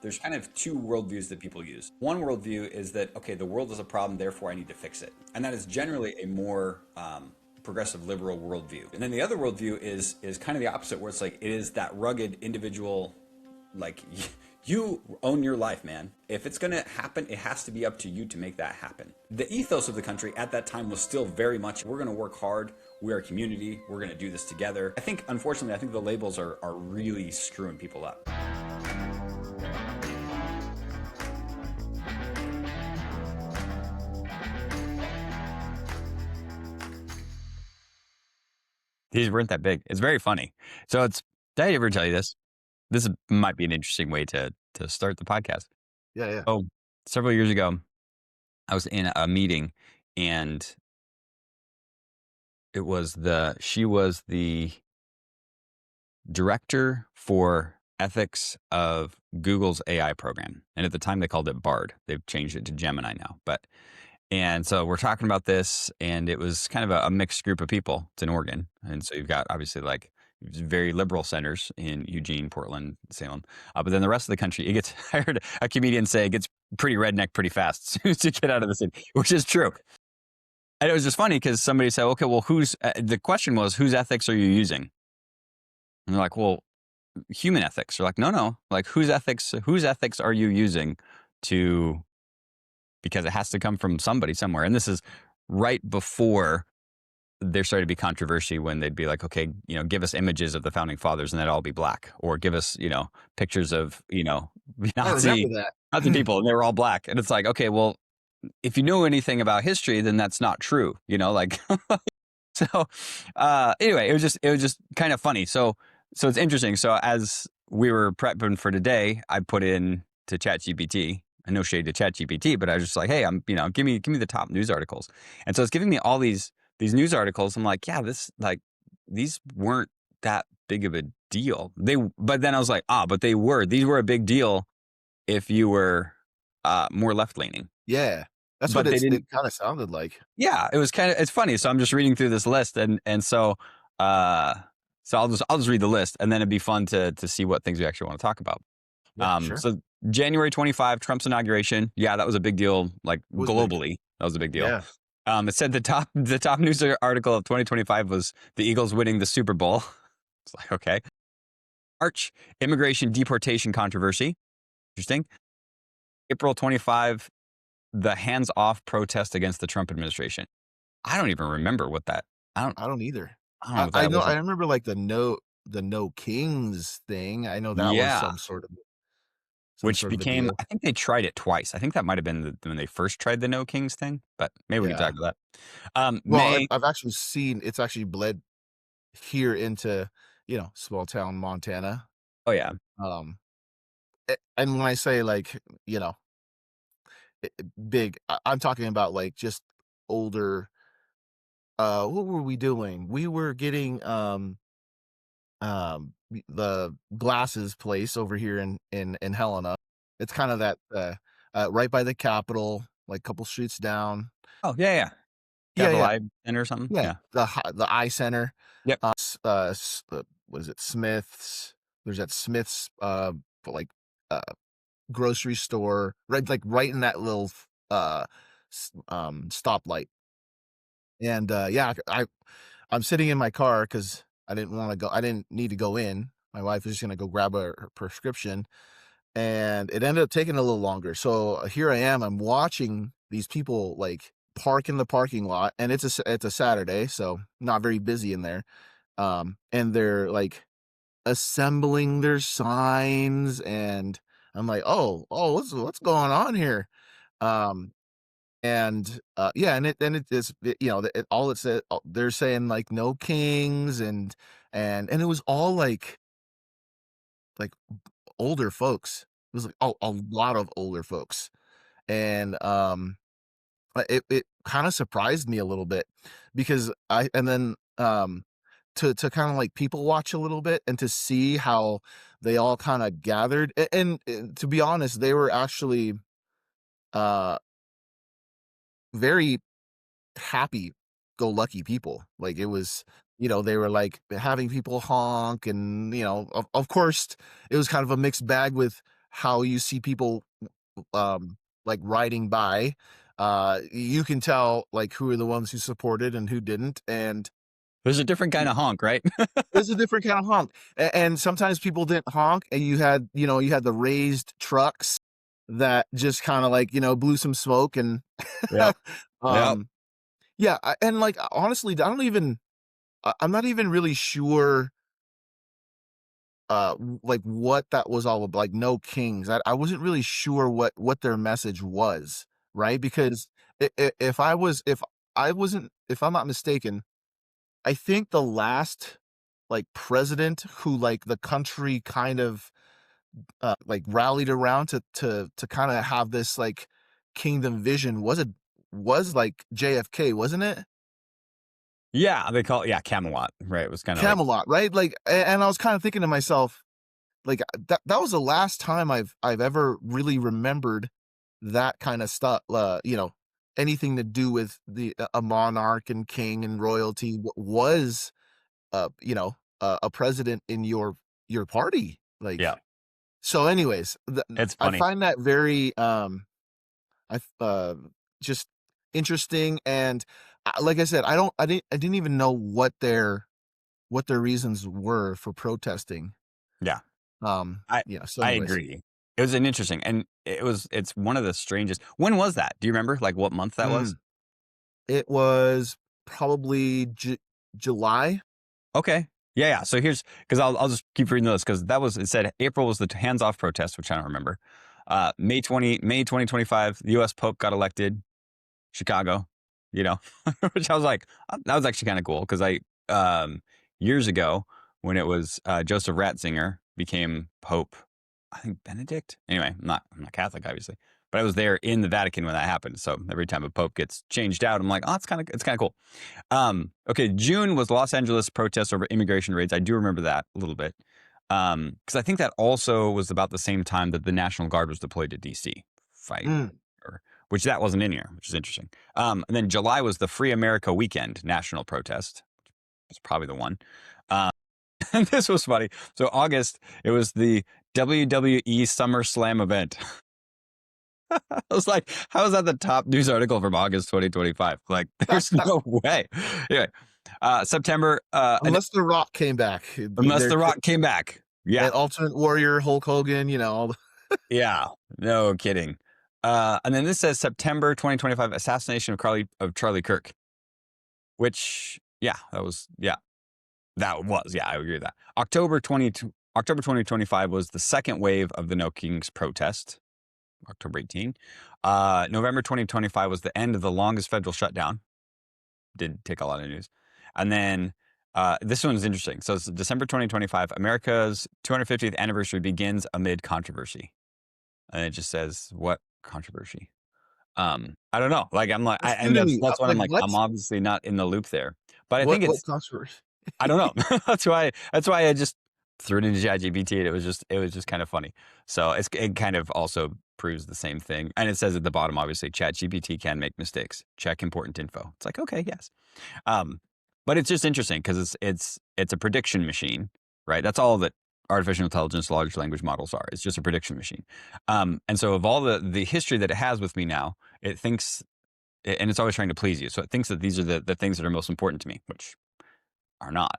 there's kind of two worldviews that people use. One worldview is that, okay, the world is a problem, therefore I need to fix it. And that is generally a more progressive liberal worldview. And then the other worldview is kind of the opposite, where it's like it is that rugged individual, like you own your life, man. If it's going to happen, it has to be up to you to make that happen. The ethos of the country at that time was still very much, we're going to work hard. We are a community. We're going to do this together. I think, unfortunately, I think the labels are really screwing people up. These weren't that big. It's very funny. So did I ever tell you this? This might be an interesting way to start the podcast. Yeah. Oh, several years ago, I was in a meeting and she was the director for ethics of Google's AI program. And at the time they called it Bard. They've changed it to Gemini now. And so we're talking about this, and it was kind of a mixed group of people. It's in Oregon. And so you've got obviously like very liberal centers in Eugene, Portland, Salem. But then the rest of the country, I heard a comedian say it gets pretty redneck pretty fast as soon as you get out of the city, which is true. And it was just funny because somebody said, okay, well, the question was, whose ethics are you using? And they're like, well, human ethics. They're like, no, like whose ethics are you using because it has to come from somebody somewhere. And this is right before there started to be controversy when they'd be like, okay, give us images of the founding fathers and they'd all be black, or give us, pictures of, Nazi people and they were all black. And it's like, okay, well, if you know anything about history, then that's not true, like, so, anyway, it was just kind of funny. So it's interesting. So as we were prepping for today, I put in to ChatGPT. No shade to ChatGPT, but I was just like, hey, give me the top news articles. And so it's giving me all these news articles. I'm like, yeah, these weren't that big of a deal. But then I was like, but these were a big deal if you were more left leaning. Yeah. That's what it kind of sounded like. Yeah, it's funny. So I'm just reading through this list, and so I'll just read the list, and then it'd be fun to see what things we actually want to talk about. Yeah, sure. So January 25, Trump's inauguration. Yeah, that was a big deal, like globally. Big. That was a big deal. Yeah. It said the top news article of 2025 was the Eagles winning the Super Bowl. It's like, okay. March, immigration deportation controversy. Interesting. April 25, the hands-off protest against the Trump administration. I don't even remember what that. I don't either. I know. I remember like the no kings thing. I know that was some sort of. Which became, I think they tried it twice. I think that might have been when they first tried the No Kings thing, but maybe we can talk about that. Well, I've actually seen it's actually bled here into, small town Montana. Oh yeah. And when I say like, big, I'm talking about like just older. What were we doing? We were getting the glasses place over here in Helena. It's kind of that right by the Capitol, like a couple streets down. Oh yeah. Capitol Eye Center or something. Yeah. The Eye Center. Yep. What is it? Smith's. There's that Smith's grocery store right in that little stoplight. And I'm sitting in my car because I didn't need to go in. My wife was just gonna go grab her prescription, and it ended up taking a little longer. So here I am. I'm watching these people like park in the parking lot, and it's a Saturday, so not very busy in there. And they're like assembling their signs, and I'm like, oh, what's going on here? And it is, all it said, they're saying like no kings, and it was all like older folks. It was like a lot of older folks, and it kind of surprised me a little bit because to kind of like people watch a little bit and to see how they all kind of gathered, and to be honest, they were actually very happy-go-lucky people. Like it was, they were like having people honk, and of course, it was kind of a mixed bag with how you see people like riding by. You can tell like who are the ones who supported and who didn't, and There's a different kind of honk, right? there's a different kind of honk. And sometimes people didn't honk, and you had the raised trucks that just kind of like blew some smoke and Yep. Yep. um yeah, and like honestly, I'm not even really sure like what that was all about, like no kings. I wasn't really sure what their message was, right? Because if I'm not mistaken, I think the last like president who like the country kind of like rallied around to kind of have this like kingdom vision was like JFK, wasn't it? Yeah, they call it, yeah, Camelot, right? It was kind of like, Camelot, right? Like, and I was kind of thinking to myself, like that was the last time I've ever really remembered that kind of stuff. Anything to do with a monarch and king and royalty was a president in your party. yeah, Like, so, anyways, it's I funny. find that very I just interesting, and like I said, I didn't even know what their reasons were for protesting. Yeah. I Yeah, so I anyways. agree. It was an interesting, and it's one of the strangest. When was that? Do you remember like what month that was? Mm, it was probably July. Okay. Yeah, yeah. So here's because I'll just keep reading those because that was it said April was the hands off protest, which I don't remember. May 2025, the U.S. Pope got elected. Chicago, you know, which I was like, that was actually kind of cool because um, years ago when it was Joseph Ratzinger became Pope, I think Benedict. Anyway, I'm not Catholic, obviously, but I was there in the Vatican when that happened. So every time a Pope gets changed out, I'm like, oh, it's kind of cool. Okay, June was Los Angeles protests over immigration raids. I do remember that a little bit because I think that also was about the same time that the National Guard was deployed to DC. Fight Mm. or which that wasn't in here, which is interesting. And then July was the Free America Weekend national protest. It's probably the one. Um, and this was funny. So August, it was the WWE SummerSlam event. I was like, how is that the top news article from August 2025? Like, there's no way. Anyway, September, Unless The Rock came back, unless there The could Rock came back. Yeah, an Ultimate Warrior, Hulk Hogan, all the yeah, no kidding. And then this says September 2025 assassination of Charlie Kirk. Which, yeah, yeah, I agree with that. October 2025 was the second wave of the No Kings protest, October 18. November 2025 was the end of the longest federal shutdown. Did take a lot of news. And then this one's interesting. So it's December 2025, America's 250th anniversary begins amid controversy. And it just says, what controversy? I don't know. Like I'm like, that's new and to that's me. that's what I'm Like, like. what? I'm obviously not in the loop there, but I think What it's controversy? I don't know. That's why I just threw it into ChatGPT and it was just kind of funny. So it kind of also proves the same thing. And it says at the bottom, obviously, ChatGPT can make mistakes. Check important info. It's like, okay, yes. Um, but it's just interesting because it's a prediction machine, right? That's all that artificial intelligence, large language models are. It's just a prediction machine. And so of all the history that it has with me now, it thinks and it's always trying to please you. So it thinks that these are the things that are most important to me, which are not.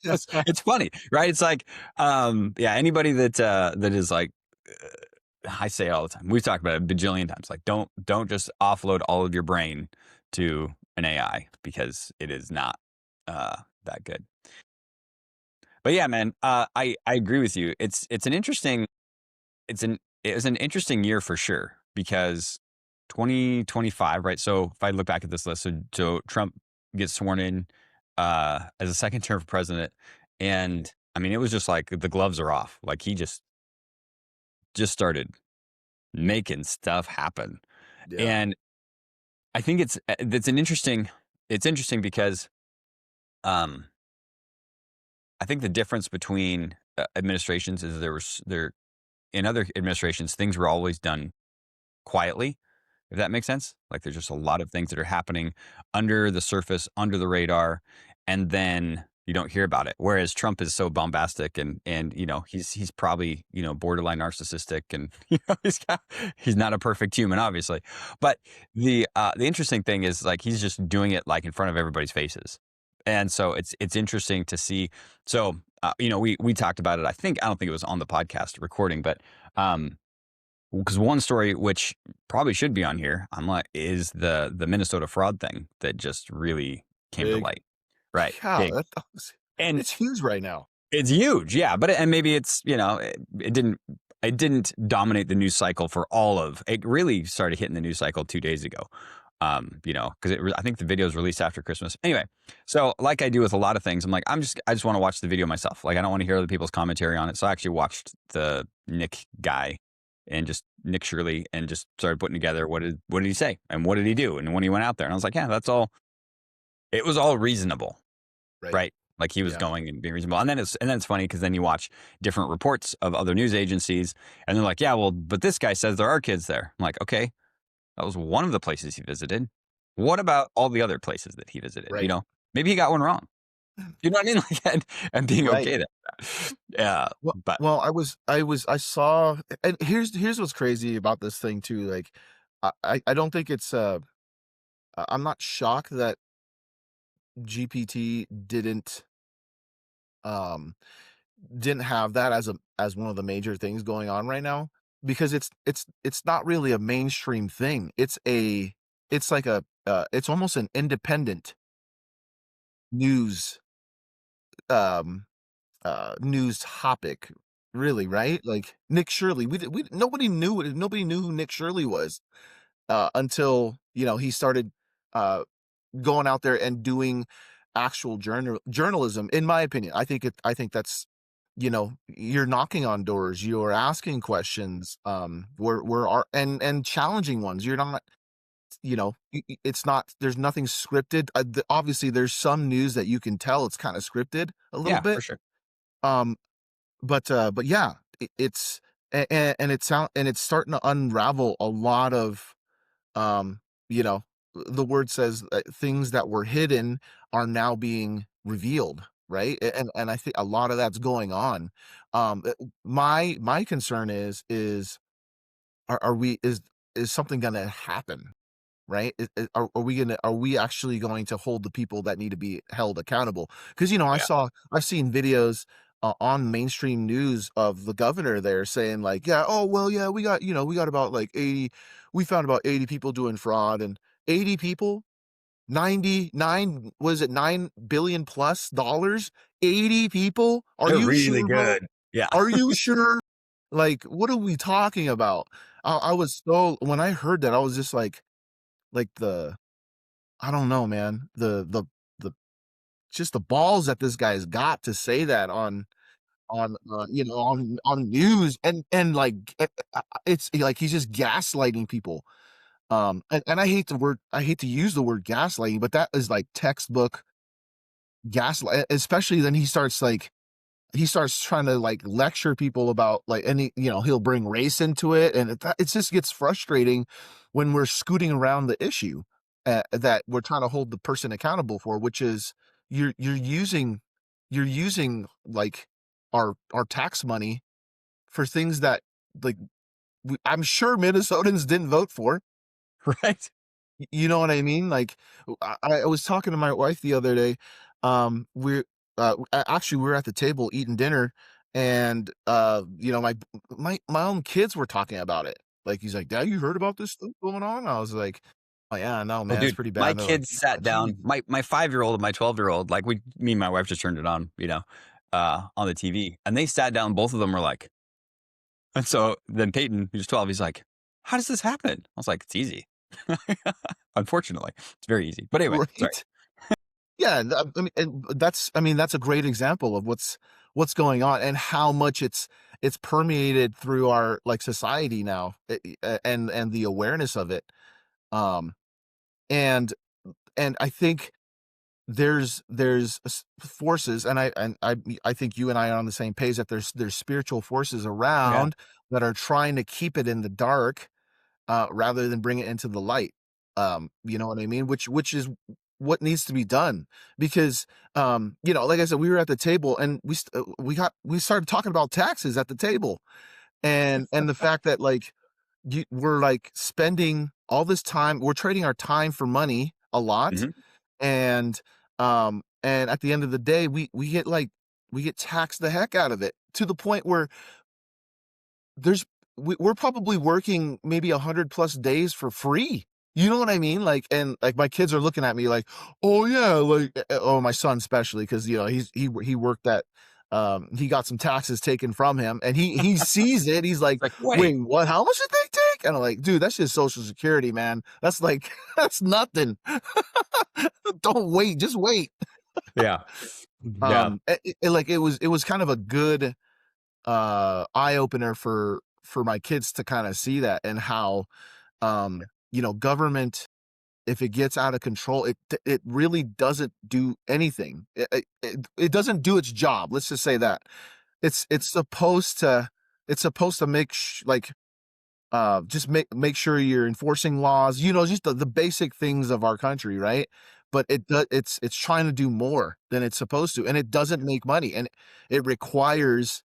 It's funny, right? It's like, yeah, anybody that is like, I say it all the time. We've talked about it a bajillion times. Like, don't just offload all of your brain to an AI because it is not that good. But yeah, man, I agree with you. It was an interesting year for sure because 2025, right? So if I look back at this list, so Trump gets sworn in as a second term for president, and I mean it was just like the gloves are off. Like he just started making stuff happen, Yeah. and I think it's interesting because um I think the difference between administrations is there in other administrations things were always done quietly, if that makes sense. Like there's just a lot of things that are happening under the surface, under the radar, and then you don't hear about it. Whereas Trump is so bombastic, and he's probably borderline narcissistic, and he's not a perfect human, obviously. But the interesting thing is, like, he's just doing it like in front of everybody's faces, and so it's interesting to see. So we talked about it. I don't think it was on the podcast recording, but because one story which probably should be on here, I'm like, is the Minnesota fraud thing that just really came to Big. light. Right. Yeah, Big. And it's huge right now. it's huge. Yeah. And maybe it's, it didn't dominate the news cycle for all of it. Really started hitting the news cycle 2 days ago. Because I think the video was released after Christmas. Anyway, so like I do with a lot of things, I'm like, I just want to watch the video myself. Like, I don't want to hear other people's commentary on it. So I actually watched the Nick guy and just Nick Shirley, and just started putting together what did he say and what did he do and when he went out there. And I was like, yeah, it was all reasonable, Right. right? Like, he was Yeah. going and being reasonable. And then it's funny because then you watch different reports of other news agencies, and they're like, yeah, well, but this guy says there are kids there. I'm like, okay, that was one of the places he visited. What about all the other places that he visited? Right. Maybe he got one wrong. You know what I mean? Like, and being Right. okay with that. Yeah, but Well, I saw, and here's what's crazy about this thing too. Like, I don't think it's I'm not shocked that GPT um didn't have that as one of the major things going on right now, because it's not really a mainstream thing. It's like it's almost an independent news um news topic, really, right? Like Nick Shirley, we nobody knew who Nick Shirley was until he started uh going out there and doing actual journalism. In my opinion, I think that's, you're knocking on doors, you're asking questions, and challenging ones. You're not, it's not, there's nothing scripted. Obviously there's some news that you can tell it's kind of scripted a little yeah, for bit. sure. um but yeah, it's and it's starting to unravel a lot of, um you know the word says that things that were hidden are now being revealed, right? And I think a lot of that's going on. My concern is are we is something going to happen, right? Are we actually going to hold the people that need to be held accountable? Because Yeah. I've seen videos on mainstream news of the governor there saying like, yeah, oh well, yeah, we got about like 80, we found about 80 people doing fraud, and 80 people, 99, was it 9 billion plus dollars? 80 people? Are They're you really sure, bro? good. Yeah. Are you sure? Like, what are we talking about? I was so, when I heard that, I was just like the I don't know, man. The just the balls that this guy's got to say that on news, and like, it's like he's just gaslighting people. And I hate to use the word gaslighting, but that is like textbook gaslight. Especially then he starts trying to like lecture people about like any, he'll bring race into it, and it just gets frustrating when we're scooting around the issue that we're trying to hold the person accountable for, which is you're using like our tax money for things that, like, I'm sure Minnesotans didn't vote for. Right. You know what I mean? Like, I was talking to my wife the other day. We're actually, we were at the table eating dinner, and my own kids were talking about it. Like, he's like, "Dad, you heard about this stuff going on?" I was like, "Oh yeah, no, Oh, man, it's dude, pretty my bad." They're like, kids sat "Geez." down. My 5-year-old and my 12-year-old, like, me and my wife just turned it on, on the TV, and they sat down. Both of them were like, and so then Peyton, who's 12, he's like, "How does this happen?" I was like, "It's easy." Unfortunately, it's very easy. But anyway, sorry. Right? Yeah, I mean, and that's a great example of what's going on, and how much it's permeated through our, like, society now, and the awareness of it. Um, and I think there's forces, and I think you and I are on the same page, that there's spiritual forces Yeah. around that are trying to keep it in the dark, rather than bring it into the light. You know what I mean? Which is what needs to be done because you know, like I said, we were at the table and we started talking about taxes at the table, and the fact that like we're like spending all this time, we're trading our time for money a lot, Mhm. and at the end of the day we get like we get taxed the heck out of it to the point where there's we're probably working maybe 100 plus days for free. You know what I mean? Like, and like my kids are looking at me like, oh yeah, like oh my son especially because you know he worked at he got some taxes taken from him and he sees it. He's like, It's like, wait, wait, what? How much did they take? And I'm like, dude, that's just Social Security, man. That's like that's nothing. Don't wait, just wait. yeah, yeah, Like it was kind of a good eye opener for my kids to kind of see that and how you know, government, if it gets out of control, it really doesn't do anything. It doesn't do its job. Let's just say that it's supposed to make like just make sure you're enforcing laws, you know, just the basic things of our country, right? But it's trying to do more than it's supposed to, and it doesn't make money, and it requires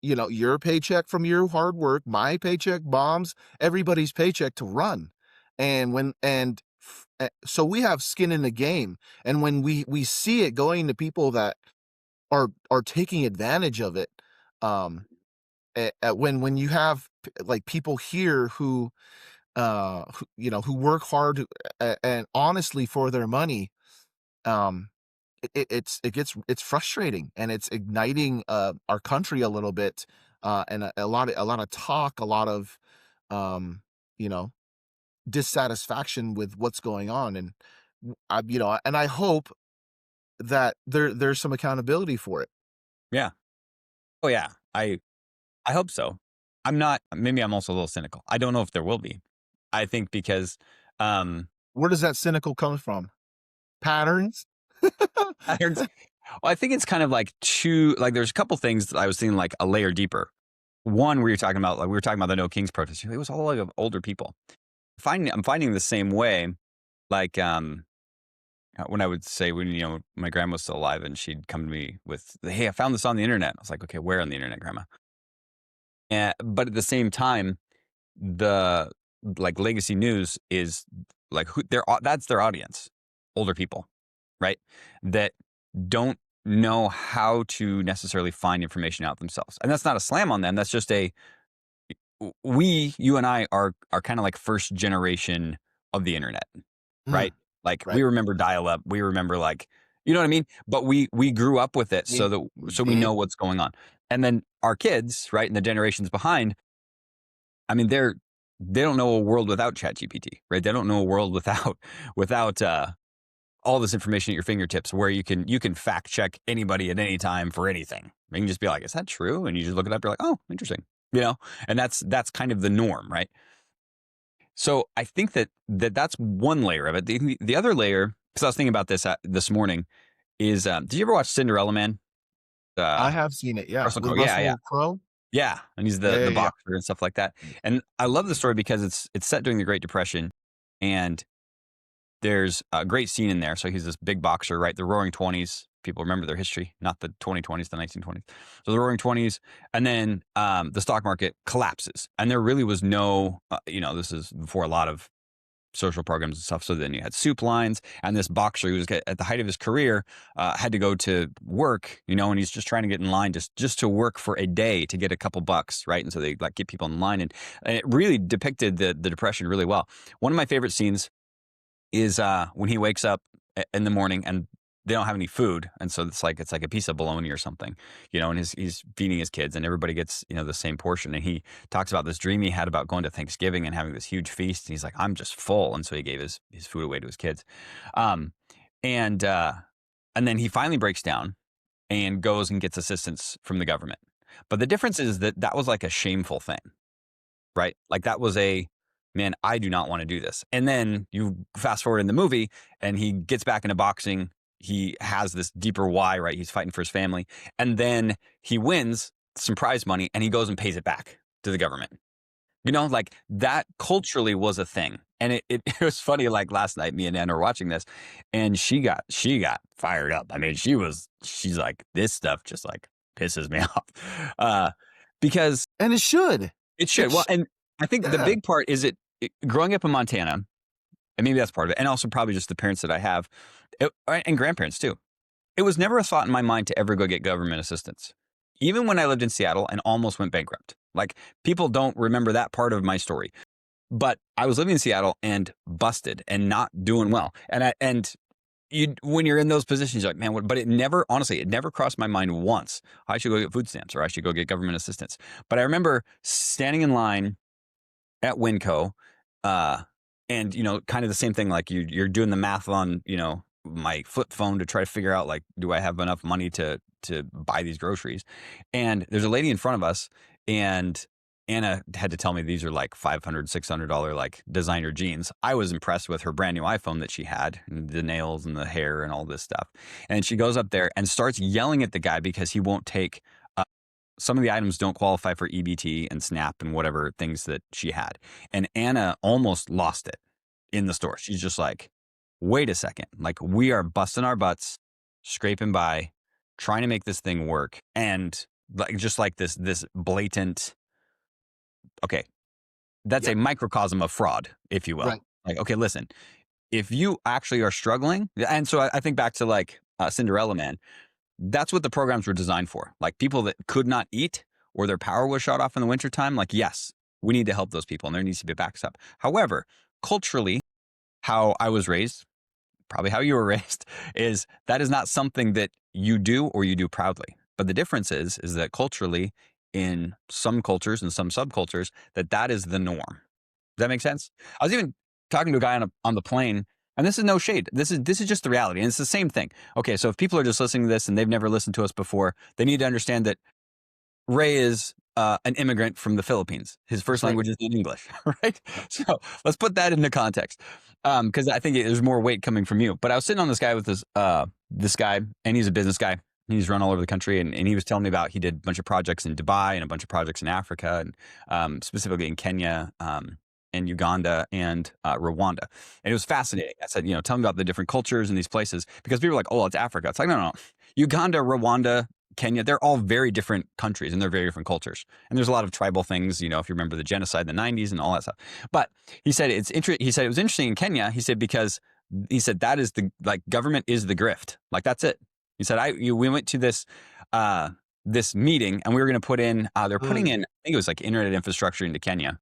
you know, your paycheck from your hard work, my paycheck, bombs, everybody's paycheck to run, and so we have skin in the game, and when we see it going to people that are taking advantage of it, um when you have like people here who, you know, who work hard and honestly for their money, um it's frustrating and it's igniting our country a little bit, and a lot of talk, a lot of um you know, dissatisfaction with what's going on, and you know, and I hope that there's some accountability for it. yeah. Oh yeah. I hope so. I'm not. Maybe I'm also a little cynical. I don't know if there will be. I think because um, Where does that cynical come from? Patterns. patterns. Well, I think it's kind of like two. Like there's a couple things that I was seeing like a layer deeper. One where you're talking about like we were talking about the No Kings protest. It was all like of older people. I'm finding the same way. Like when I would say when you know my grandma was still alive and she'd come to me with, "Hey, I found this on the internet." I was like, "Okay, where on the internet, grandma?" But at the same time, the like legacy news is like who that's their audience, older people, right? That don't know how to necessarily find information out themselves. And that's not a slam on them. That's just a you and I are kind of like first generation of the internet, Mm, right? Like we right. remember dial up, we remember like you know what I mean? But we grew up with it so we Mhm. know what's going on. And then our kids, right, and the generations behind, I mean, they don't know a world without ChatGPT, right? They don't know a world without without all this information at your fingertips, where you can fact check anybody at any time for anything. You can just be like, "Is that true?" And you just look it up. You're like, "Oh, interesting," you know. And that's kind of the norm, right? So I think that's one layer of it. The other layer, because I was thinking about this this morning, is did you ever watch Cinderella Man? I Uh, have seen it, yeah, Russell with Crowe. Yeah, yeah. Russell Crowe. Yeah, and he's Yeah, the yeah, yeah. boxer and stuff like that. And I love the story because it's set during the Great Depression, and there's a great scene in there. So he's this big boxer, right? The Roaring Twenties. People remember their history, not the 2020s, the 1920s. So the Roaring Twenties, and then the stock market collapses, and there really was no, you know, this is before a lot of social programs and stuff. So then you had soup lines, and this boxer who was at the height of his career had to go to work, you know, and he's just trying to get in line just to work for a day to get a couple bucks, right? And so they like get people in line, and it really depicted the depression really well. One of my favorite scenes is when he wakes up in the morning and they don't have any food, and so it's like a piece of bologna or something, you know, and he's feeding his kids, and everybody gets you know the same portion, and he talks about this dream he had about going to Thanksgiving and having this huge feast, and he's like, I'm just full, and so he gave his food away to his kids, um, and uh, and then he finally breaks down and goes and gets assistance from the government, but the difference is that that was like a shameful thing, right? Like that was a man, I do not want to do this. And then you fast forward in the movie and he gets back into boxing. He has this deeper why, right? He's fighting for his family. And then he wins some prize money and he goes and pays it back to the government. Like that culturally was a thing. And it was funny, like last night, me and Anna were watching this, and she got fired up. I mean, she's like, this stuff just like pisses me off. Because And it should. it should. It Well, sh and I think the Yeah. big part is growing up in Montana, and maybe that's part of it, and also probably just the parents that I have, and grandparents too. It was never a thought in my mind to ever go get government assistance. Even when I lived in Seattle and almost went bankrupt. Like, people don't remember that part of my story. But I was living in Seattle and busted and not doing well. And you, when you're in those positions, you're like, man, what? But it never crossed my mind once. I should go get food stamps or I should go get government assistance. But I remember standing in line at Winco, uh, and kind of the same thing. Like you're doing the math on my flip phone to try to figure out, like, do I have enough money to buy these groceries? And there's a lady in front of us, and Anna had to tell me these are like $500, $600 like designer jeans. I was impressed with her brand new iPhone that she had, and the nails and the hair and all this stuff. And she goes up there and starts yelling at the guy because he won't take some of the items don't qualify for EBT and SNAP and whatever things that she had. And Anna almost lost it in the store. She's just like, wait a second. Like, we are busting our butts, scraping by, trying to make this thing work. And like, just like this blatant, okay, that's Yeah. a microcosm of fraud, if you will. Right. Like, okay, listen, if you actually are struggling, and so I think back to like Cinderella Man, that's what the programs were designed for. Like, people that could not eat or their power was shut off in the wintertime, like, yes, we need to help those people and there needs to be a backstop. However, culturally, how I was raised, probably how you were raised, is that is not something that you do or you do proudly. But the difference is that culturally, in some cultures and some subcultures, that is the norm. Does that make sense? I was even talking to a guy on the plane, and this is no shade. This is just the reality, and it's the same thing. Okay, so if people are just listening to this and they've never listened to us before, they need to understand that Ray is an immigrant from the Philippines. His first That's right. language is not English, right? So let's put that into context, because I think there's more weight coming from you. But I was sitting on this guy with this guy, and he's a business guy. He's run all over the country, and he was telling me about he did a bunch of projects in Dubai and a bunch of projects in Africa, and specifically in Kenya, and Uganda and Rwanda. And it was fascinating. I said, tell me about the different cultures in these places, because people are like, oh, it's Africa. It's like, no, no, no. Uganda, Rwanda, Kenya, they're all very different countries and they're very different cultures. And there's a lot of tribal things, if you remember the genocide in the 90s and all that stuff. But he said he said it was interesting in Kenya. He said because he said that is the like government is the grift. Like, that's it. He said we went to this meeting and we were going to put in they're putting in, I think it was like internet infrastructure into Kenya.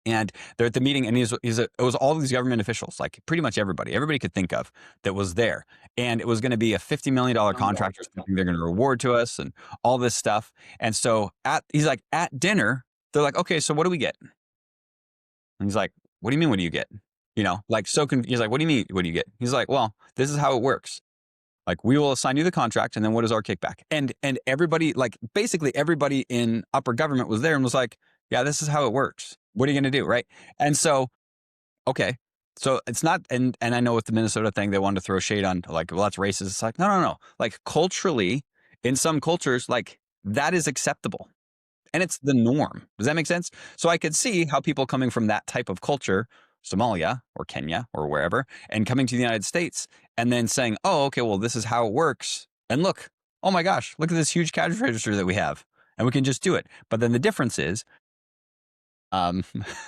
And they're at the meeting, and it was all these government officials, like pretty much everybody could think of that was there. And it was going to be a $50 million contract or something they're going to reward to us and all this stuff. And so he's like, at dinner, they're like, okay, so what do we get? And he's like, what do you mean, what do you get? Like, he's like, what do you mean, what do you get? He's like, well, this is how it works. Like, we will assign you the contract, and then what is our kickback? And everybody, like basically everybody in upper government was there and was like, yeah, this is how it works. What are you going to do, right? And so, okay, so it's not, and I know with the Minnesota thing, they wanted to throw shade on, like, well, that's racist. It's like, no, no, no. Like, culturally, in some cultures, like, that is acceptable. And it's the norm. Does that make sense? So I could see how people coming from that type of culture, Somalia or Kenya or wherever, and coming to the United States and then saying, oh, okay, well, this is how it works. And look, oh my gosh, look at this huge cash register that we have. And we can just do it. But then the difference is, um,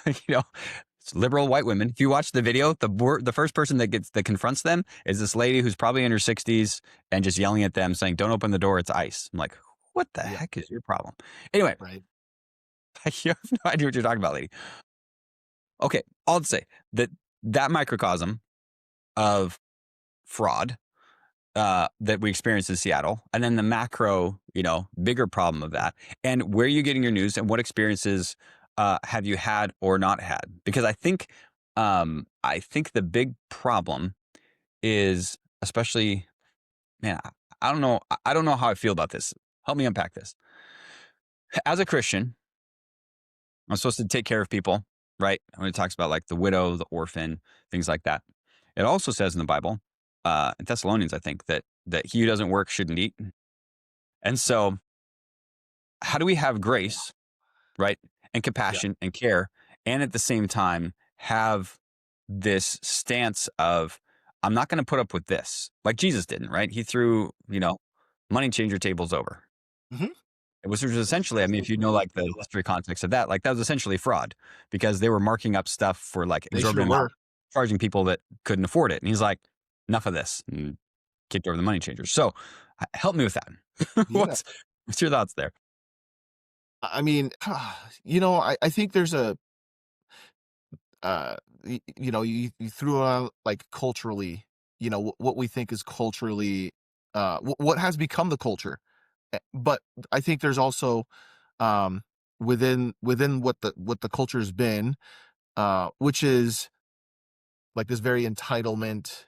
it's liberal white women. If you watch the video, the first person that confronts them is this lady who's probably in her 60s and just yelling at them, saying, "Don't open the door, it's ICE." I'm like, what the heck is your problem? Anyway, Right. you have no idea what you're talking about, lady. Okay, I'll say that microcosm of fraud that we experienced in Seattle, and then the macro, bigger problem of that, and where you're getting your news and what experiences have you had or not had? Because I think the big problem is, especially, man, I don't know. I don't know how I feel about this. Help me unpack this. As a Christian, I'm supposed to take care of people, right? When it talks about like the widow, the orphan, things like that. It also says in the Bible, in Thessalonians, I think, that he who doesn't work shouldn't eat. And so, how do we have grace, right? and Yeah. compassion and care, and at the same time have this stance of, I'm not going to put up with this. Like Jesus didn't, right? He threw, money changer tables over. Mhm. Which was essentially, I mean, if you know like the history context of that, like that was essentially fraud because they were marking up stuff for like They sure exorbitant amount, were. charging people that couldn't afford it. And he's like, enough of this, and kicked over the money changers. So help me with that. Yeah. what's your thoughts there? I mean, I think there's a, you threw out like culturally, what we think is culturally, what has become the culture. But I think there's also, um, within what the culture's been, which is like this very entitlement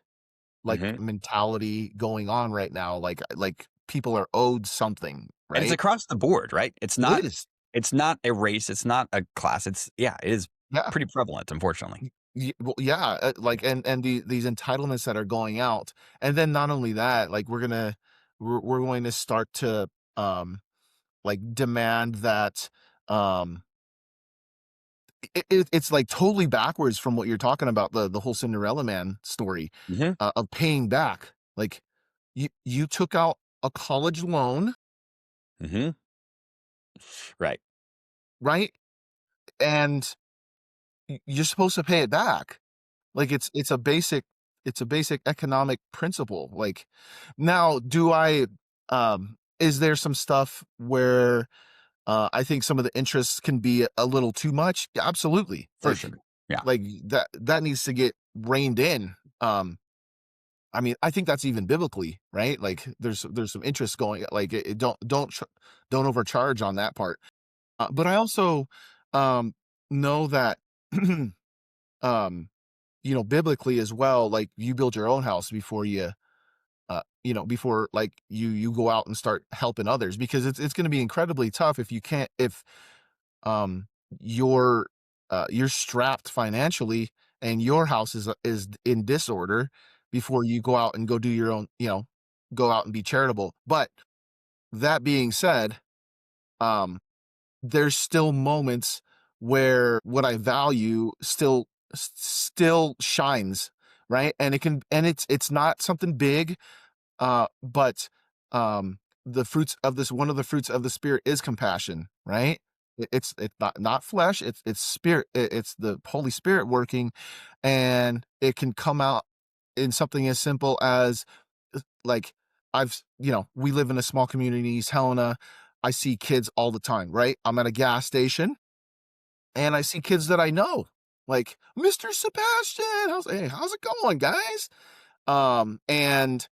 like Hmm. mentality going on right now. Like people are owed something, And it's right? across the board, right? It's It not, is. it's not a race, it's not a class. It's yeah, it is Yeah. pretty prevalent, unfortunately. Well, yeah, like these entitlements that are going out, and then not only that, like we're going to start to like demand that um it's like totally backwards from what you're talking about, the whole Cinderella Man story, Hmm. of paying back. Like you took out a college loan, Hmm. Right. right? And you're supposed to pay it back. Like it's a basic economic principle. Like now, do I is there some stuff where I think some of the interests can be a little too much? Yeah, absolutely. For sure. Yeah. Like that needs to get reined in. I mean, I think that's even biblically, right? Like there's some interest going, like don't overcharge on that part. But I also know that um biblically as well, like you build your own house before before like you go out and start helping others, because it's going to be incredibly tough if you can't if um you're you're strapped financially and your house is in disorder before you go out and go do your own, go out and be charitable. But that being said, um there's still moments where what I value still shines, right? And it's not something big, but the fruits of this one of the fruits of the spirit is compassion, right? It's not flesh, it's spirit, it's the Holy Spirit working, and it can come out in something as simple as like we live in a small community in East Helena. I see kids all the time, right? I'm at a gas station and I see kids that I know, like Mr. Sebastian. Hey, how's it going, guys? And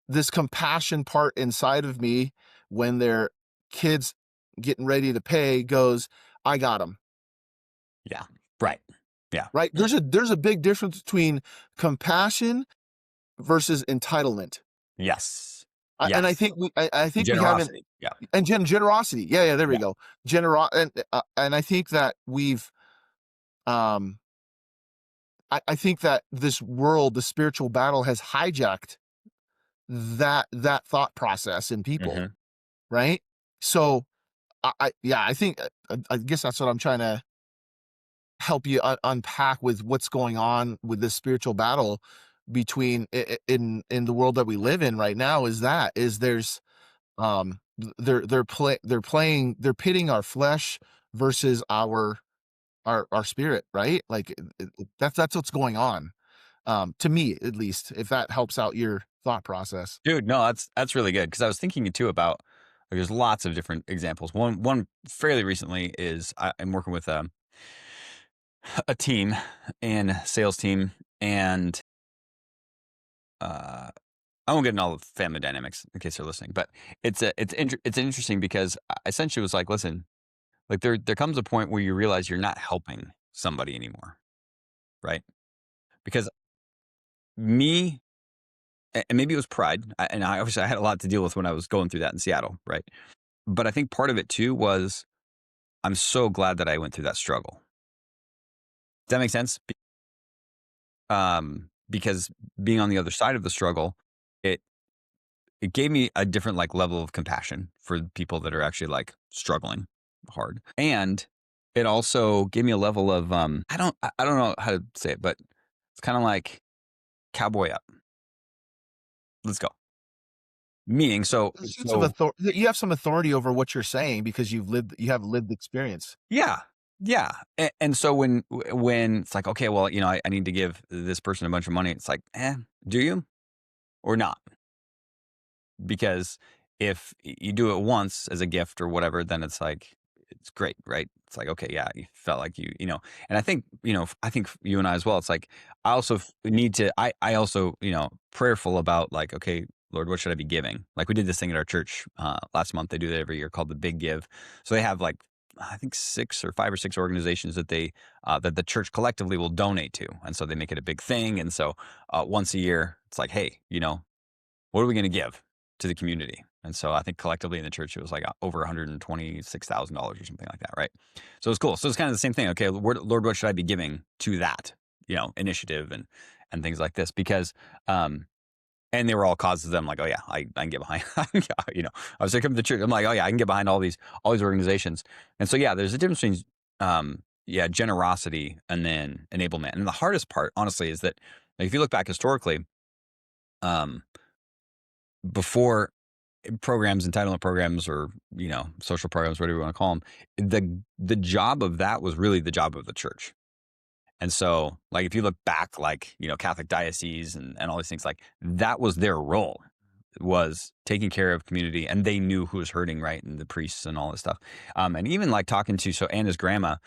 this compassion part inside of me, when they're kids getting ready to pay, goes, I got them, Yeah. Right. Yeah. right? There's a big difference between compassion versus entitlement. Yes. And I Yes. think we haven't. Generosity. Yeah. And generosity. Yeah, yeah, there we Yeah. go. And I think that um I think that this world, the spiritual battle, has hijacked that thought process in people, Hmm. right? So yeah, I think I guess that's what I'm trying to help you unpack with what's going on with this spiritual battle between in the world that we live in right now. Is there's they're pitting our flesh versus our spirit, right? Like that's what's going on, to me at least, if that helps out your thought process. Dude, no, that's really good because I was thinking too about like there's lots of different examples. One fairly recently is I'm working with a team and sales team, and uh, I won't get into all the family dynamics in case they're listening, but it's interesting because I essentially was like, listen, like there comes a point where you realize you're not helping somebody anymore, right? Because me and maybe it was pride, and I obviously I had a lot to deal with when I was going through that in Seattle, right? But I think part of it too was I'm so glad that I went through that struggle. Does that make sense? Because being on the other side of the struggle, it it gave me a different like level of compassion for people that are actually like struggling, hard. And it also gave me a level of I don't know how to say it, but it's kind of like cowboy up. Let's go. Meaning, A sense of you have some authority over what you're saying because you have lived experience. yeah, yeah. And so when it's like, okay, well, I need to give this person a bunch of money. It's like, do you or not? Because if you do it once as a gift or whatever, then it's like it's great, right? It's like, okay, yeah, you felt like and I think I think you and I as well. It's like I also need to. I also prayerful about like, okay, Lord, what should I be giving? Like we did this thing at our church last month. They do that every year called the Big Give. So they have like I think 5 or 6 organizations that that the church collectively will donate to, and so they make it a big thing. And so once a year, it's like, hey, what are we going to give to the community? And so I think collectively in the church, it was like over $126,000 or something like that, right? So it's cool. So it's kind of the same thing. Okay, Lord, what should I be giving to that, initiative and things like this? Because, and they were all causes of them like, oh yeah, I can get behind. I was like, come to the church. I'm like, oh yeah, I can get behind all these organizations. And so yeah, there's a difference between, generosity and then enablement. And the hardest part, honestly, is that like, if you look back historically, um, before programs, entitlement programs, or social programs, whatever you want to call them, the job of that was really the job of the church. And so, like, if you look back, like Catholic dioceses and all these things, like that was their role, was taking care of community, and they knew who was hurting, right, and the priests and all this stuff. And even like talking to Anna's grandma,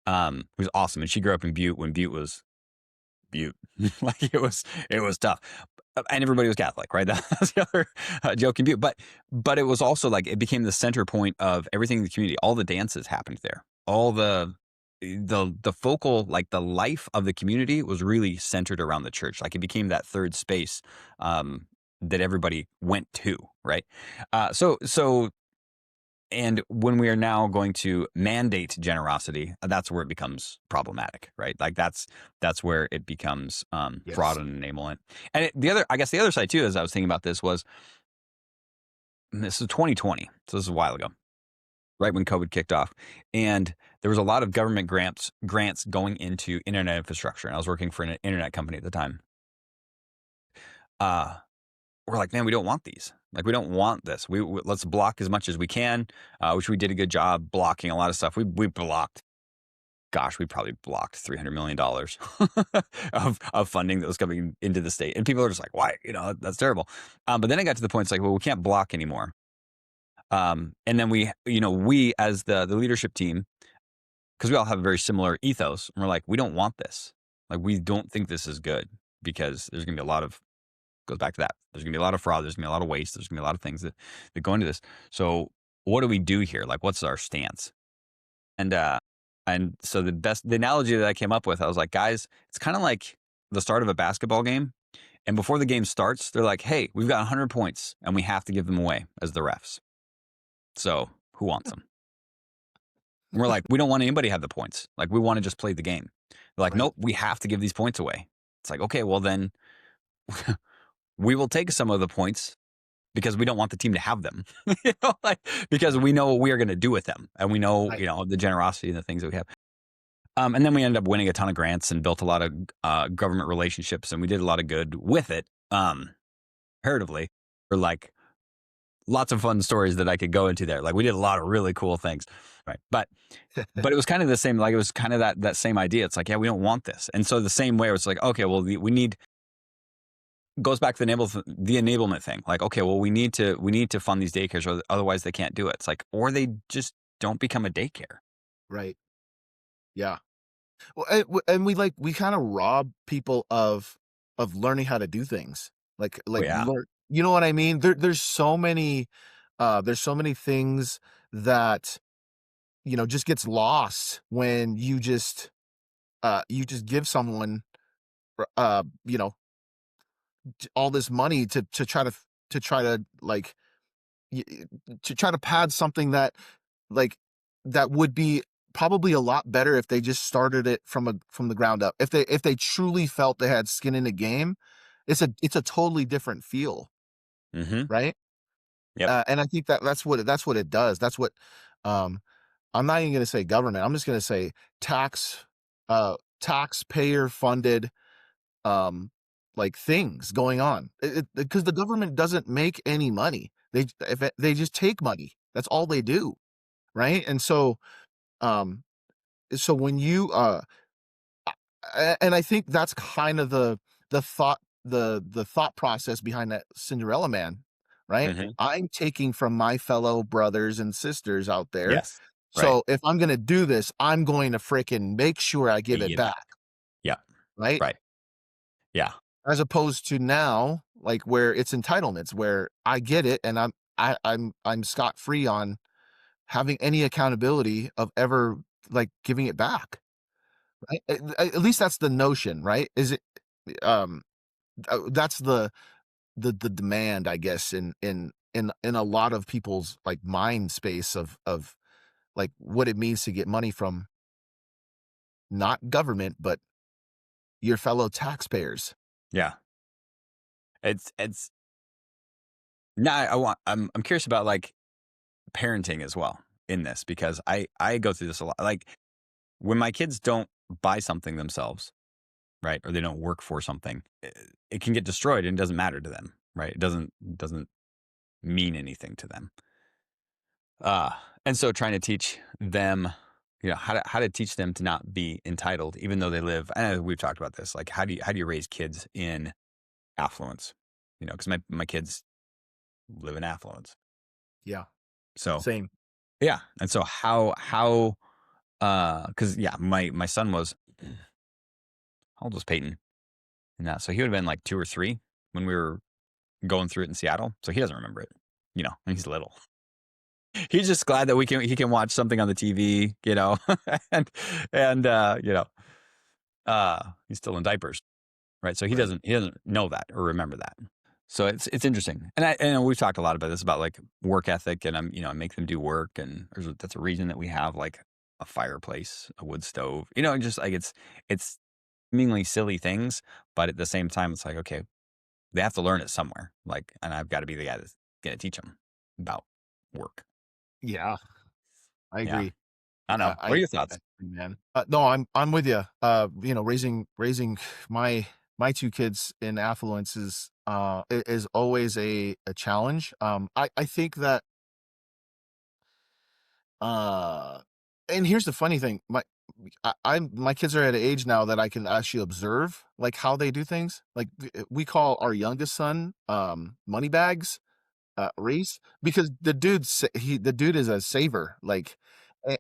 who's awesome, and she grew up in Butte when Butte was Butte. Like it was tough. And everybody was Catholic, right? That's the other joke in Butte. But it was also like it became the center point of everything in the community. All the dances happened there. All the focal, like the life of the community was really centered around the church. Like it became that third space that everybody went to, right? So and when we are now going to mandate generosity, that's where it becomes problematic, right? Like that's where it becomes fraud Yes. and enablement. And I guess the other side too, as I was thinking about this, was this is 2020, so this is a while ago, right when COVID kicked off, and there was a lot of government grants going into internet infrastructure. And I was working for an internet company at the time. We're like, man, we don't want these. Like, we don't want this. Let's block as much as we can, which we did a good job blocking a lot of stuff. We blocked. Gosh, we probably blocked $300 million of funding that was coming into the state, and people are just like, why? That's terrible. But then it got to the point, it's like, well, we can't block anymore. And then we as the leadership team, because we all have a very similar ethos, and we're like, we don't want this. Like, we don't think this is good because there's going to be a lot of goes back to that. There's gonna be a lot of fraud. There's gonna be a lot of waste. There's gonna be a lot of things that go into this. So what do we do here? Like, what's our stance? And so the analogy that I came up with, I was like, guys, it's kind of like the start of a basketball game. And before the game starts, they're like, hey, we've got 100 points and we have to give them away as the refs. So who wants them? And we're like, we don't want anybody to have the points. Like, we want to just play the game. They're like, Right. nope, we have to give these points away. It's like, okay, well then we will take some of the points because we don't want the team to have them, because we know what we are going to do with them, and we know, Right. the generosity and the things that we have. And then we ended up winning a ton of grants and built a lot of government relationships, and we did a lot of good with it. Comparatively, for like lots of fun stories that I could go into there. Like we did a lot of really cool things, right? But it was kind of the same. Like it was kind of that same idea. It's like, yeah, we don't want this, and so the same way, it's like, okay, well, we need goes back to the enablement thing. Like, okay, well, we need to fund these daycares, or otherwise they can't do it. It's like, or they just don't become a daycare. Right. Yeah. Well, and we kind of rob people of learning how to do things. Oh Like yeah. learn. You know what I mean? There's so many things that just gets lost when you just give someone uh you know all this money to try to like y- to try to pad something like that would be probably a lot better if they just started it from the ground up. If they truly felt they had skin in the game, it's a totally different feel, Mm-hmm. right? Yep. And I think that's what it does. That's what um I'm not even gonna say government, I'm just gonna say taxpayer funded, um, like, things going on. Because the government doesn't make any money. They just take money. That's all they do, right? And um, so when you, and I think that's kind of the thought process behind that Cinderella Man, right? Mhm. I'm taking from my fellow brothers and sisters out there, Yes. Right. so if I'm gonna do this, I'm going to fricking make sure I You give it get back. back, Yeah. right? Right. Yeah. As opposed to now, like, where it's entitlements, where I get it and I'm scot-free on having any accountability of ever, like, giving it back, right? At least that's the notion, right? Is it, um that's the demand, I guess, in a lot of people's, like, mind space of, like, what it means to get money from not government, but your fellow taxpayers. Yeah. It's now I'm curious about, like, parenting as well in this because I go through this a lot. Like, when my kids don't buy something themselves, right, or they don't work for something, it can get destroyed and it doesn't matter to them, right? It doesn't mean anything to them. Uh, and so trying to teach them, how to teach them to not be entitled, even though they live. I know we've talked about this. Like, how do you raise kids in affluence? Because my kids live in affluence. Yeah, So same. yeah, and so how because yeah, my son was how old was Peyton in that? So he would have been like 2 or 3 when we were going through it in Seattle. So he doesn't remember it. And he's little. He's just glad that he can watch something on the TV, and he's still in diapers, right? So he Right. doesn't he doesn't know that or remember that. So it's interesting, and we've talked a lot about this about like work ethic, and I make them do work, and that's a reason that we have like a fireplace, a wood stove, and just like it's seemingly silly things, but at the same time, it's like okay, they have to learn it somewhere, like, and I've got to be the guy that's gonna teach them about work. Yeah, I Yeah, agree. I don't know. What are your I thoughts? agree, man. No, I'm with you. Raising my 2 kids in affluence is always a challenge. I think that, uh and here's the funny thing, my kids are at an age now that I can actually observe, like, how they do things. Like, we call our youngest son, Moneybags, Reese, because the dude is a saver, like,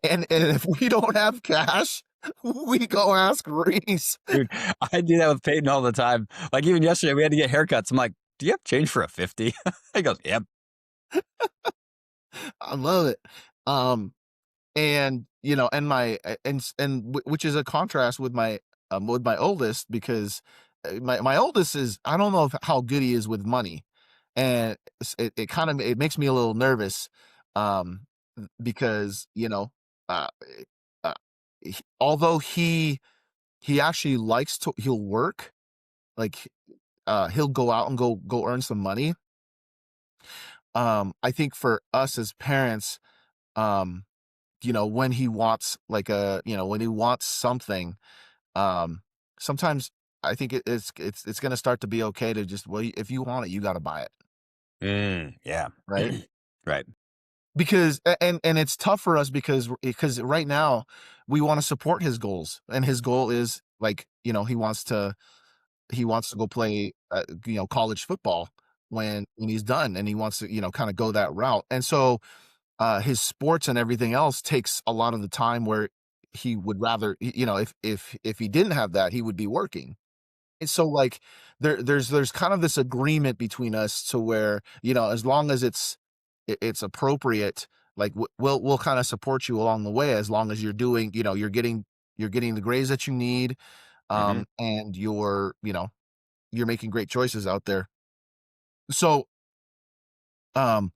and if we don't have cash, we go ask Reese. Dude, I do that with Peyton all the time. Like, even yesterday, we had to get haircuts. I'm like, "Do you have change for a 50?" He goes, "Yep." I love it. Um, and, and my and s and which is a contrast with my oldest because, my oldest is I don't know if how good he is with money, and it kind of it makes me a little nervous, um, because, uh, uh, although he actually likes to he'll work, like, he'll go out and go earn some money. I think for us as parents, um, when he wants like when he wants something, um, sometimes I think it's gonna start to be okay to just, well, if you want it, you gotta buy it, Yeah. right? Right. Because and it's tough for us because right now we want to support his goals, and his goal is like, he wants to go play, college football when he's done, and he wants to, kind of go that route. And so, his sports and everything else takes a lot of the time where he would rather, if he didn't have that, he would be working. And so, like, there's kind of this agreement between us to where, as long as it's appropriate, like, we'll kind of support you along the way as long as you're doing, you're getting the grades that you need, Mhm. and you're making great choices out there. So, um,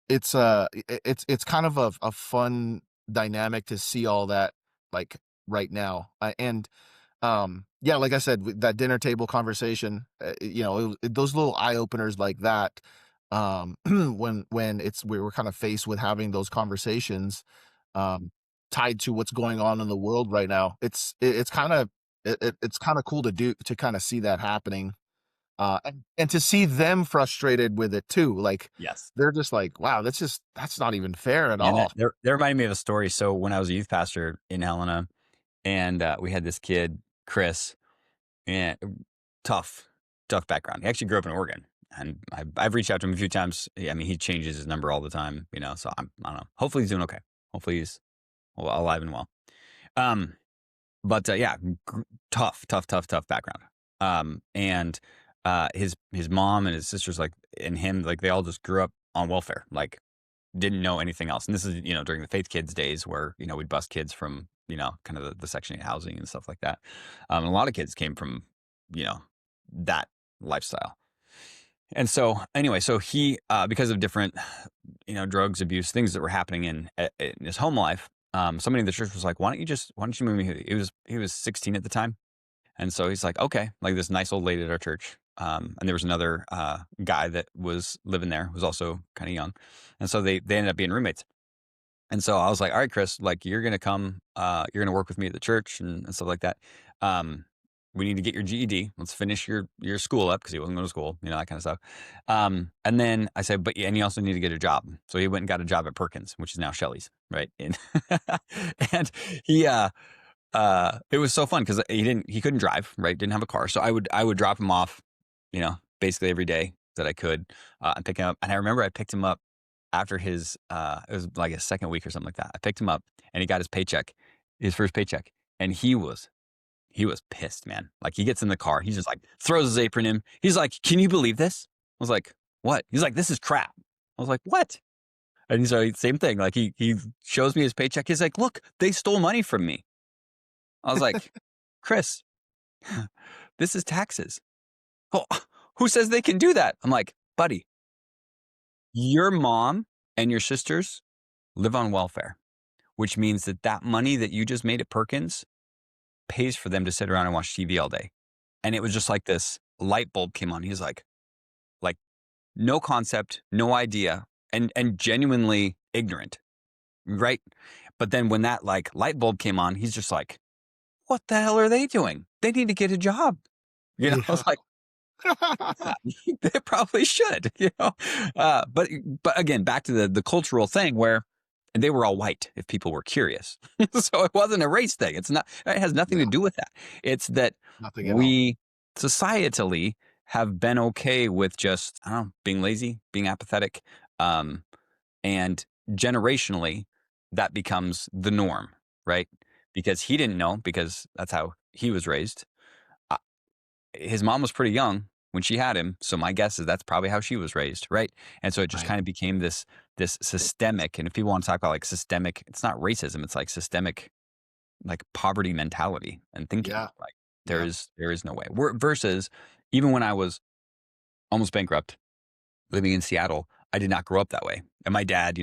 it's kind of a fun dynamic to see all that, like, right now. And yeah, like I said, with that dinner table conversation, those little eye openers like that, when we were kind of faced with having those conversations. tied to what's going on in the world right now. It's kind of it's kind of cool to do to kind of see that happening, and to see them frustrated with it too. Like Yes. they're just like, wow, that's not even fair at Yeah, and all. that reminded me of a story. So when I was a youth pastor in Helena, and we had this kid, Chris, and tough, tough background. He actually grew up in Oregon, and I've reached out to him a few times. Yeah, I mean, he changes his number all the time, you know. So I don't know. Hopefully, he's doing okay. Hopefully, he's alive and well. Um, but yeah, tough, tough, tough, tough background. And his mom and his sisters, like, and him, like, they all just grew up on welfare, like, didn't know anything else. And this is, during the Faith Kids days where, we'd bust kids from, kind of the Section 8 housing and stuff like that. And a lot of kids came from, you know, that lifestyle. And so anyway, so he, because of different, drugs, abuse, things that were happening in his home life, somebody in the church was like, why don't you move me? He was 16 at the time. And so he's like, okay, like this nice old lady at our church. And there was another guy that was living there, who was also kind of young. And so they ended up being roommates. And so I was like, all right, Chris, like you're going to come, you're going to work with me at the church and stuff like that. Um, we need to get your GED. Let's finish your school up, because he wasn't going to school, that kind of stuff. And then I said, but yeah, and you also need to get a job. So he went and got a job at Perkins, which is now Shelley's, right? And he, it was so fun because he couldn't drive, right? Didn't have a car. So I would drop him off, basically every day that I could, and pick him up. And I remember I picked him up after it was like his second week or something like that. I picked him up and he got his first paycheck. And he was pissed, man. Like, he gets in the car. He's just like, throws his apron in. He's like, can you believe this? I was like, what? He's like, this is crap. I was like, what? And so same thing. Like, he shows me his paycheck. He's like, look, they stole money from me. I was like, Chris, this is taxes. Oh, who says they can do that? I'm like, buddy, your mom and your sisters live on welfare, which means that money that you just made at Perkins pays for them to sit around and watch TV all day. And it was just like this light bulb came on. He's like no concept, no idea, and genuinely ignorant, right? But then when that like light bulb came on, he's just like, what the hell are they doing? They need to get a job. I Yeah. was like, they probably should, but again, back to the cultural thing where they were all white, if people were curious. So it wasn't a race thing. It has nothing to No, do with that. It's that nothing at all. we societally have been okay with just, I don't know, being lazy, being apathetic. And generationally, that becomes the norm, right? Because he didn't know, because that's how he was raised. Uh, his mom was pretty young when she had him, so my guess is that's probably how she was raised, right? And so it just Right. kind of became this systemic. And if people want to talk about like systemic, it's not racism, it's like systemic, like poverty mentality and thinking. Yeah. Like, Yeah. there is no way. Versus even when I was almost bankrupt living in Seattle, I did not grow up that way. And my dad,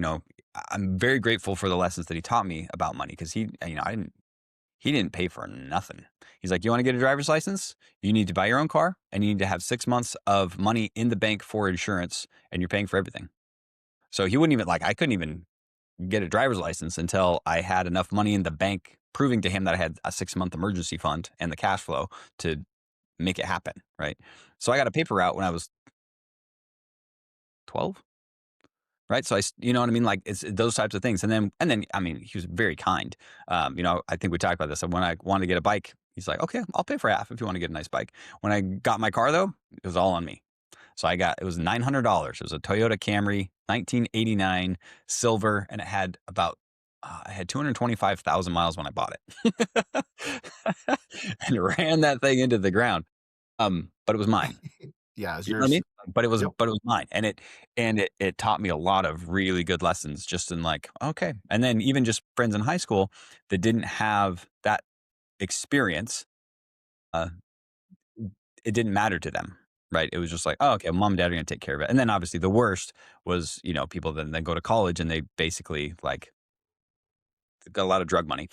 I'm very grateful for the lessons that he taught me about money, because he didn't pay for nothing. He's like, you want to get a driver's license? You need to buy your own car, and you need to have 6 months of money in the bank for insurance, and you're paying for everything. So he wouldn't even, like, I couldn't even get a driver's license until I had enough money in the bank, proving to him that I had a 6-month emergency fund and the cash flow to make it happen. Right. So I got a paper route when I was 12. Right. So you know what I mean? Like, it's those types of things. And then, I mean, he was very kind. I think we talked about this. And when I wanted to get a bike, he's like, okay, I'll pay for half if you want to get a nice bike. When I got my car, though, it was all on me. So it was $900. It was a Toyota Camry, 1989, silver. And I had 225,000 miles when I bought it. And ran that thing into the ground. But it was mine. Yeah, it's You know what I mean? yours. Yep. But it was mine, and it taught me a lot of really good lessons, just in like, okay. And then even just friends in high school that didn't have that experience, uh, it didn't matter to them, right? It was just like, oh, okay, mom and dad are gonna take care of it. And then obviously the worst was, people that then go to college and they basically like got a lot of drug money.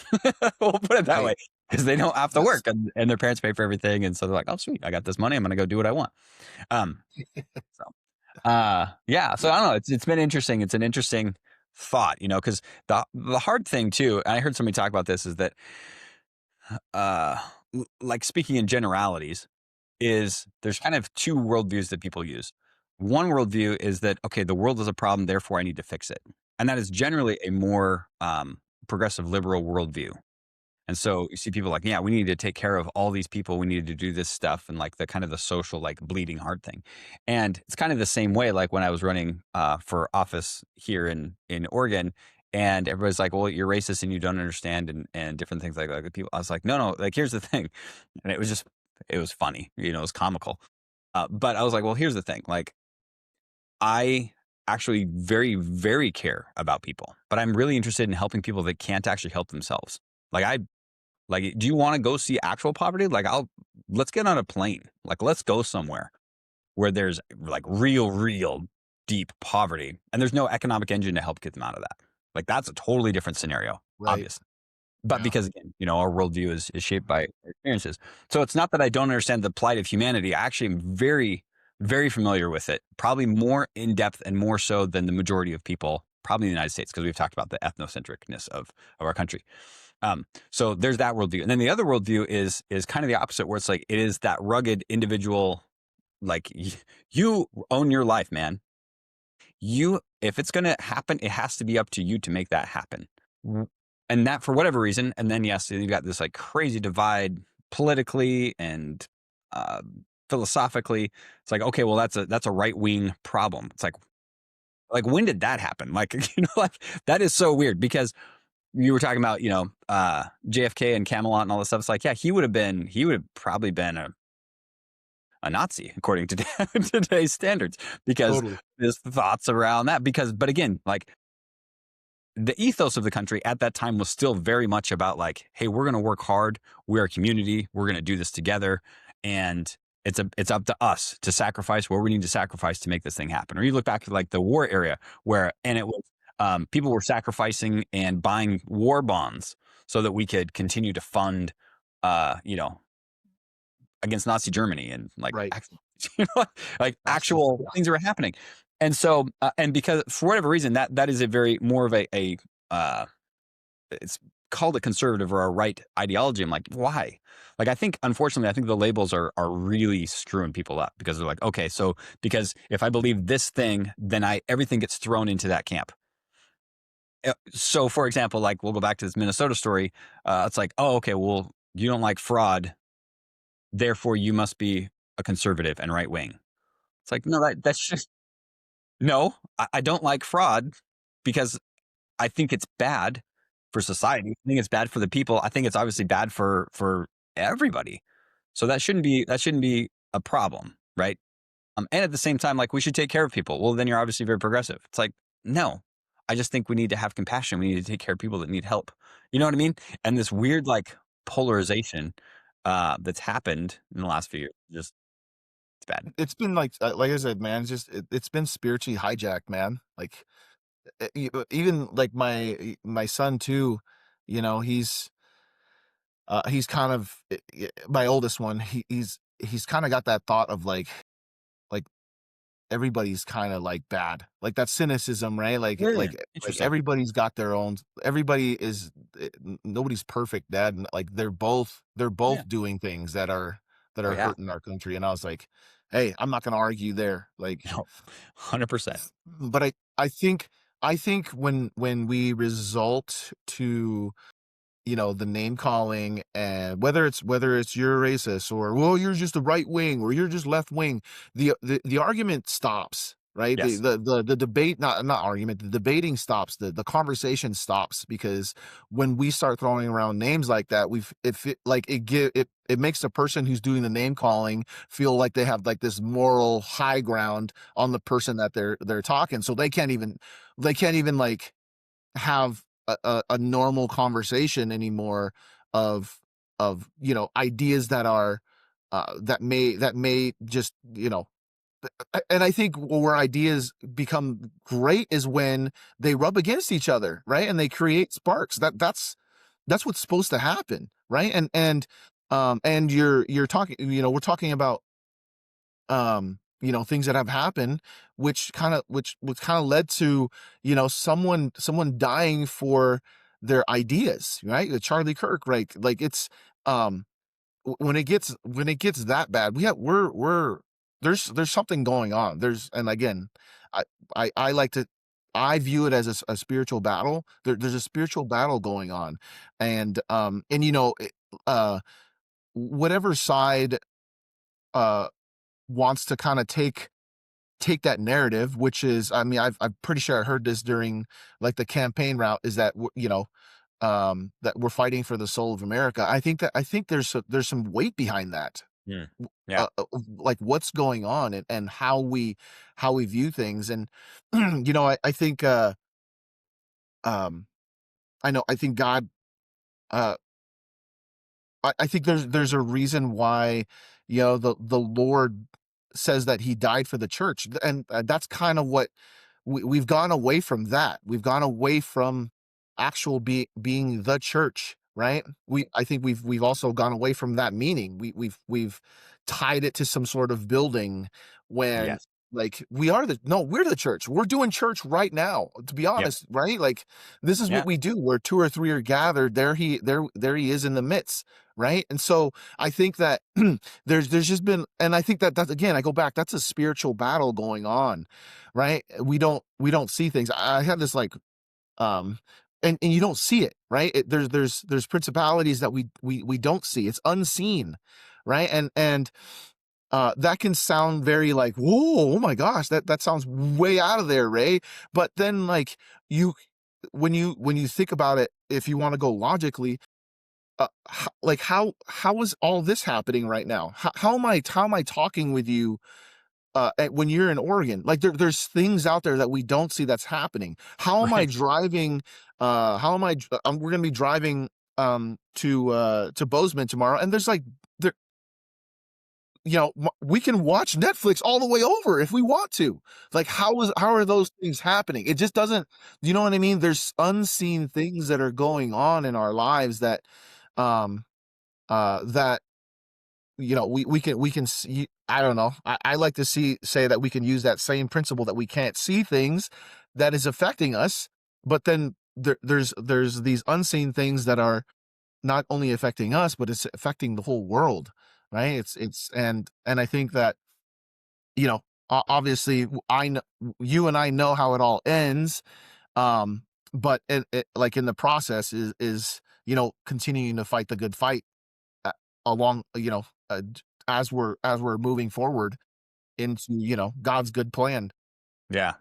We'll put it that Right. way, because they don't have to That's work, and their parents pay for everything, and so they're like, oh, sweet, I got this money, I'm gonna go do what I want. Um, so yeah. So I don't know. It's been interesting. It's an interesting. thought, because the hard thing too, and I heard somebody talk about this, is that uh like speaking in generalities, is there's kind of two worldviews that people use. One worldview is that, okay, the world is a problem, therefore I need to fix it. And that is generally a more progressive liberal worldview. And so you see people like, yeah, we need to take care of all these people. We need to do this stuff, and like the kind of the social, like bleeding heart thing. And it's kind of the same way, like when I was running for office here in Oregon, and everybody's like, well, you're racist and you don't understand, and different things like that. Like, people, I was like, no, like here's the thing. And it was funny, it was comical. But I was like, well, here's the thing. Like, I actually very, very care about people, but I'm really interested in helping people that can't actually help themselves. Like, like, do you want to go see actual poverty? Like, let's get on a plane. Like, let's go somewhere where there's like real deep poverty and there's no economic engine to help get them out of that. Like, that's a totally different scenario, Right. obviously. But Yeah. because again, our worldview is shaped by our experiences. So it's not that I don't understand the plight of humanity. I actually am very, very familiar with it, probably more in depth and more so than the majority of people, probably in the United States, because we've talked about the ethnocentricness of our country. So there's that worldview. And then the other worldview is kind of the opposite, where it's like it is that rugged individual, like you own your life, man. If it's gonna happen, it has to be up to you to make that happen. Mm. And that for whatever reason, and then yes, you've got this like crazy divide politically and uh, philosophically. It's like, okay, well, that's a right wing problem. It's like when did that happen? Like, like that is so weird, because you were talking about, JFK and Camelot and all this stuff. It's like, yeah, he would have probably been a Nazi according to today's standards, because Totally. his thoughts around that. But again, like the ethos of the country at that time was still very much about like, hey, we're going to work hard. We're a community. We're going to do this together, and it's up to us to sacrifice where we need to sacrifice to make this thing happen. Or you look back to like the war area, and it was people were sacrificing and buying war bonds so that we could continue to fund, you know, against Nazi Germany, and like, Right. like Fascist. actual Yeah. things that were happening. And so, and because for whatever reason, that is a very more of a it's called a conservative or a right ideology. I'm like, why? Like, unfortunately, I think the labels are really screwing people up, because they're like, okay, so because if I believe this thing, then everything gets thrown into that camp. So, for example, like we'll go back to this Minnesota story. It's like, oh, okay, well, you don't like fraud, therefore you must be a conservative and right wing. It's like, no, that's just no. I don't like fraud because I think it's bad for society. I think it's bad for the people. I think it's obviously bad for everybody. So that shouldn't be a problem, right? And at the same time, like, we should take care of people. Well, then you're obviously very progressive. It's like, no, I just think we need to have compassion. We need to take care of people that need help. You know what I mean? And this weird like polarization that's happened in the last few years, just it's bad. It's been like I said, man, it's been spiritually hijacked, man. Like even like my son too, he's kind of my oldest one. He's kind of got that thought of like everybody's kind of like bad, like that cynicism, right? Like Yeah, like like interesting. everybody's got their own. Everybody is nobody's perfect, dad. And like they're both Yeah. doing things that are Oh yeah. hurting our country. And I was like, hey, I'm not gonna argue there. Like, No. 100%. but I think when we result to the name calling, and whether it's you're racist, or well, you're just a right wing, or you're just left wing, the argument stops, right? the, Yes. the the the debate, not argument, the debating stops, the conversation stops, because when we start throwing around names like that, it makes the person who's doing the name calling feel like they have like this moral high ground on the person that they're talking, so they can't even like have a normal conversation anymore of ideas that are that may just and I think where ideas become great is when they rub against each other, right? And they create sparks. That's what's supposed to happen, right? And you're talking, we're talking about things that have happened, which kind of led to, someone dying for their ideas, right? The Charlie Kirk, right? Like it's, um, when it gets that bad, we're there's something going on. And again, I I like to, I view it as a spiritual battle. There's a spiritual battle going on, and whatever side uh wants to kind of take that narrative, which is, I mean, I'm pretty sure I heard this during like the campaign route, is that that we're fighting for the soul of America. I think there's some weight behind that. Mm. Yeah. Like what's going on, and how we view things, and I think um I think God, uh I think there's a reason why, the Lord says that he died for the church, and that's kind of what we've gone away from that. We've gone away from actual being the church, right? I think we've also gone away from that meaning. We've tied it to some sort of building, when Yes. like we're the church. We're doing church right now, to be Yep. honest, right? Like this is what Yeah. we do. Where two or three are gathered, there he is in the midst, right? And so I think that there's just been, and I think that again, I go back, that's a spiritual battle going on, right? We don't see things. I had this like, um and you don't see it, right? There's principalities that we don't see. It's unseen, right? And that can sound very like, whoa, oh my gosh, that sounds way out of there, Ray. But then like, you when you think about it, if you want to go logically, like how is all this happening right now? How am I talking with you, when you're in Oregon? Like there's things out there that we don't see that's happening. How am I Right. driving? We're gonna be driving to Bozeman tomorrow, and there's like, there, we can watch Netflix all the way over if we want to. Like how are those things happening? It just doesn't. You know what I mean? There's unseen things that are going on in our lives that, um that we can see. I don't know, I like to say that we can use that same principle, that we can't see things that is affecting us, but then there's these unseen things that are not only affecting us, but it's affecting the whole world, right? It's and I think that, obviously, you and I know how it all ends, um but like in the process is continuing to fight the good fight, uh, along, as we're moving forward into, God's good plan. Yeah.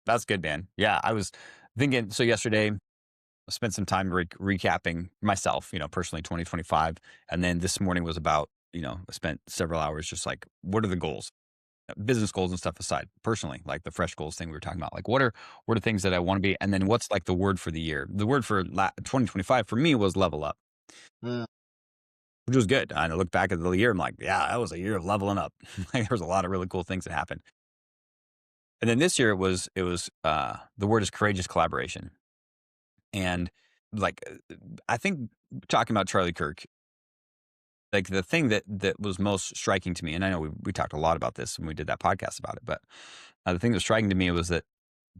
That's good, man. Yeah. I was thinking, so yesterday, I spent some time recapping myself, personally 2025. And then this morning was about, I spent several hours just like, what are the goals? Business goals and stuff aside, personally, like the fresh goals thing we were talking about. Like, what are things that I want to be? And then what's like the word for the year? The word for 2025 for me was level up, Mm, which was good. And I look back at the year, I'm like, yeah, that was a year of leveling up. Like, there was a lot of really cool things that happened. And then this year it was the word is courageous collaboration. And like, I think talking about Charlie Kirk, like the thing that was most striking to me, and I know we talked a lot about this when we did that podcast about it, but the thing that was striking to me was that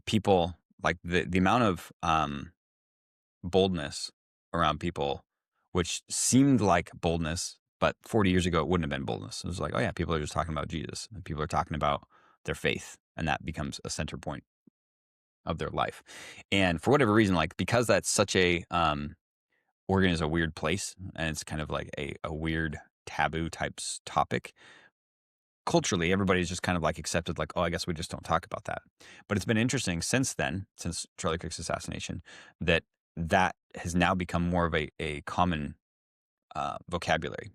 people, like the amount of boldness around people, which seemed like boldness, but 40 years ago it wouldn't have been boldness. It was like, oh yeah, people are just talking about Jesus, and people are talking about their faith, and that becomes a center point of their life. And for whatever reason, like because that's such a Oregon is a weird place, and it's kind of like a weird taboo types topic. Culturally, everybody's just kind of like accepted, like, oh, I guess we just don't talk about that. But it's been interesting since then, since Charlie Kirk's assassination, that has now become more of a common vocabulary,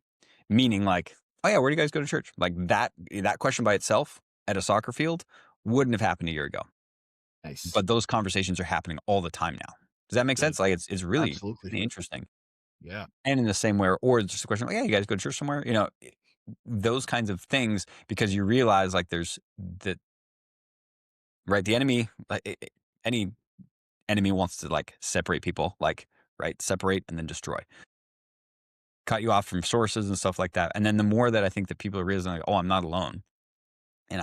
meaning like, oh yeah, where do you guys go to church? Like that question by itself at a soccer field wouldn't have happened a year ago, nice. but those conversations are happening all the time now. Does that make Good. sense? Like it's really, Absolutely. really interesting. Yeah. And in the same way, or it's just a question like, yeah, you guys go to church somewhere, those kinds of things, because you realize like there's that, right? The enemy, like any enemy wants to like separate people, like, right? Separate and then destroy, cut you off from sources and stuff like that. And then the more that I think that people are realizing, like, oh, I'm not alone. and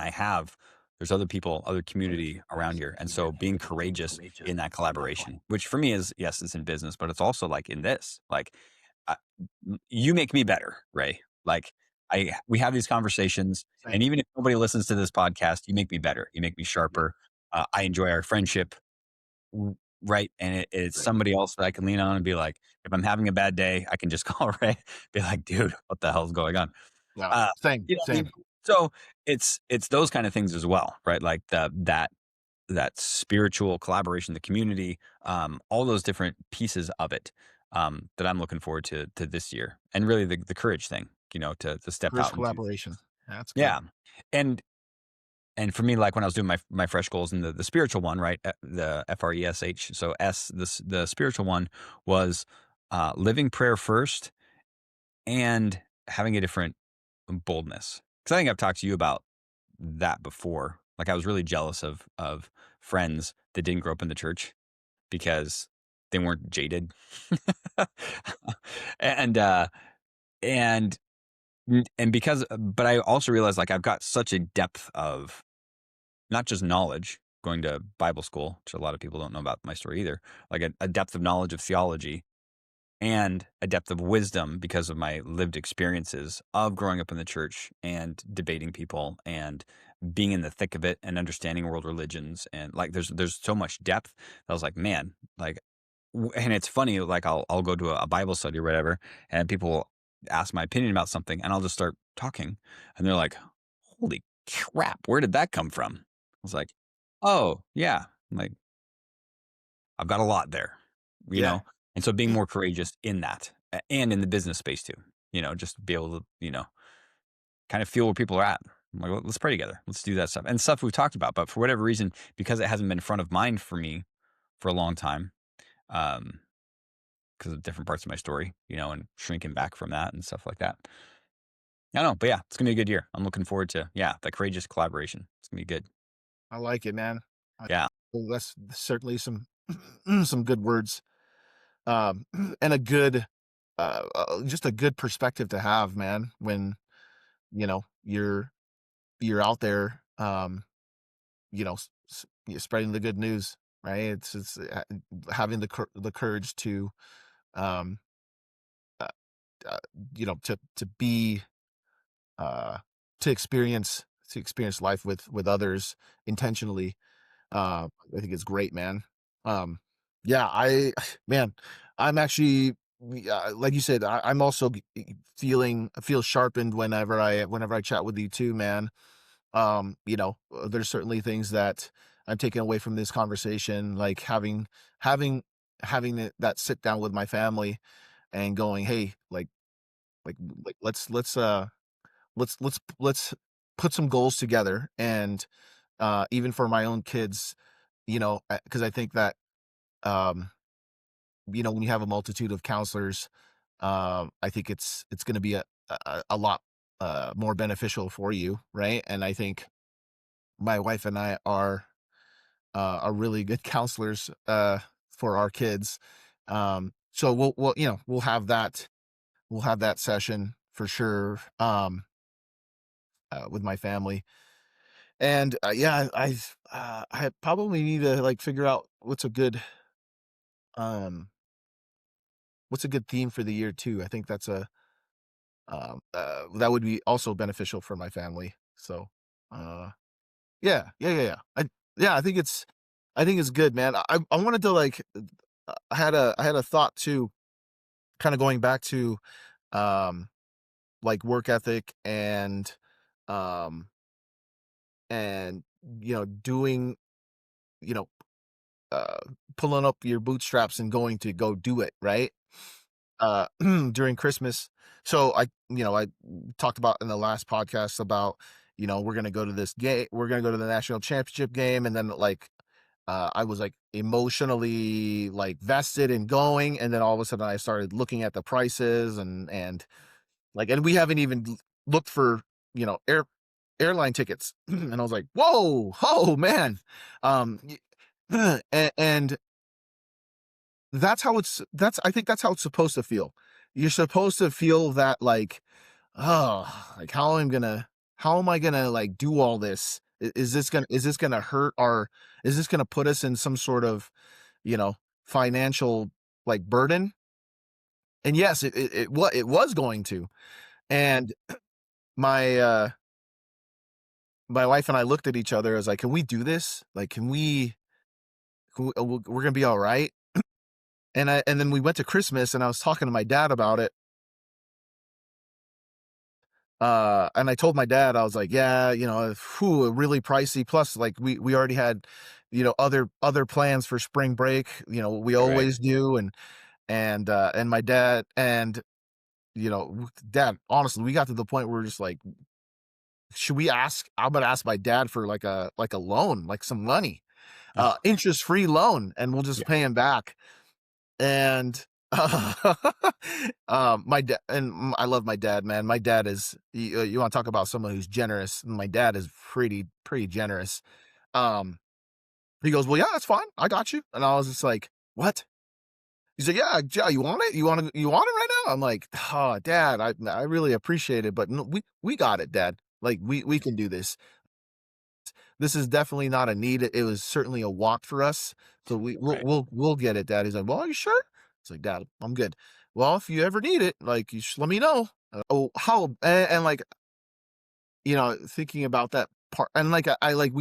there's other people, other community around here. And so being courageous in that collaboration, which for me is, yes, it's in business, but it's also like in this, like, uh, you make me better, Ray. Like, we have these conversations, and Same. even if nobody listens to this podcast, you make me better. You make me sharper. I enjoy our friendship. Right. And it's somebody else that I can lean on and be like, if I'm having a bad day, I can just call Ray, be like, dude, what the hell's going on? Yeah. Uh, Same. you know what I Same. mean? So it's those kind of things as well, right? Like that spiritual collaboration, the community, all those different pieces of it, that I'm looking forward to this year, and really the courage thing, to step Encourage out and do collaboration. That's good. yeah, and and for me, like when I was doing my fresh goals and the spiritual one, right, the FRESH, so the spiritual one was living prayer first and having a different boldness. Because I think I've talked to you about that before. Like I was really jealous of friends that didn't grow up in the church because they weren't jaded, and and but I also realized like I've got such a depth of not just knowledge going to Bible school, which a lot of people don't know about my story either, like a depth of knowledge of theology and a depth of wisdom because of my lived experiences of growing up in the church and debating people and being in the thick of it and understanding world religions. And like there's so much depth. I was like, man, like and it's funny, like I'll go to a Bible study or whatever, and people will ask my opinion about something, and I'll just start talking, and they're like, "Holy crap, where did that come from?" I was like, "Oh yeah," I'm like, I've got a lot there, you Yeah. know, and so being more courageous in that, and in the business space too, just be able to, kind of feel where people are at. I'm like, well, let's pray together. Let's do that stuff and stuff we've talked about, but for whatever reason, because it hasn't been front of mind for me for a long time. Um, because of different parts of my story, and shrinking back from that and stuff like that. I don't know, but yeah, it's gonna be a good year. I'm looking forward to the courageous collaboration. It's gonna be good. I like it, man. I, Yeah, well, that's certainly some some good words, um, and a good, just a good perspective to have, man. When you're out there, you're spreading the good news, right? It's having the courage to, um, uh, uh, to be, uh, to experience life with others intentionally. I think it's great, man. Um, yeah, man, I'm actually, like you said, I'm also I feel sharpened whenever I chat with you too, man. There's certainly things that I'm taking away from this conversation, like having that sit down with my family and going, hey, like let's put some goals together, and even for my own kids, because I think that, um, when you have a multitude of counselors, I think it's going to be a lot more beneficial for you, right? And I think my wife and I are really good counselors for our kids. So we'll have that session for sure, with my family. And yeah, I probably need to like figure out um what's a good theme for the year too. I think that would be also beneficial for my family. So uh yeah, yeah. Yeah, I think it's good, man. I wanted to like, I had a thought too, kind of going back to, um like work ethic um and doing, you know uh pulling up your bootstraps and going to go do it, right? uh During Christmas. So I talked about in the last podcast about, we're gonna go to this game, we're gonna go to the national championship game, and then like, I was like emotionally like vested in going, and then all of a sudden I started looking at the prices, and we haven't even looked for, airline tickets. And I was like, whoa, oh man. And that's I think that's how it's supposed to feel. You're supposed to feel that like, oh, like how I'm gonna how am I gonna like do all this? Is this gonna hurt our is this gonna put us in some sort of, you know, financial like burden? And yes, it was going to. And my my wife and I looked at each other. I was like, "Can we do this? Like, we're gonna be all right?" And then we went to Christmas, and I was talking to my dad about it. And I told my dad, I was like, "Yeah, you know, whew, really pricey. Plus, like, we already had, you know, other plans for spring break. You know, we Right, right. always do." And my dad and you know, dad, honestly, we got to the point where we're just like, should we ask? I'm gonna ask my dad for like a loan, like some money, interest free loan, and we'll just Yeah. pay him back. And my dad and I love my dad, man. My dad is you want to talk about someone who's generous. My dad is pretty generous. Um, he goes, "Well, yeah, that's fine. I got you." And I was just like, "What?" He's like, "Yeah, yeah, you want it? You want it right now?" I'm like, "Oh, Dad, I really appreciate it, but no, we got it, Dad. Like we can do this. This is definitely not a need. It was certainly a want for us. So Right. we'll get it, Dad." He's like, "Well, are you sure?" It's like, "Dad, I'm good." "Well, if you ever need it, like you let me know." Oh, how and like you know, thinking about that part, and like I like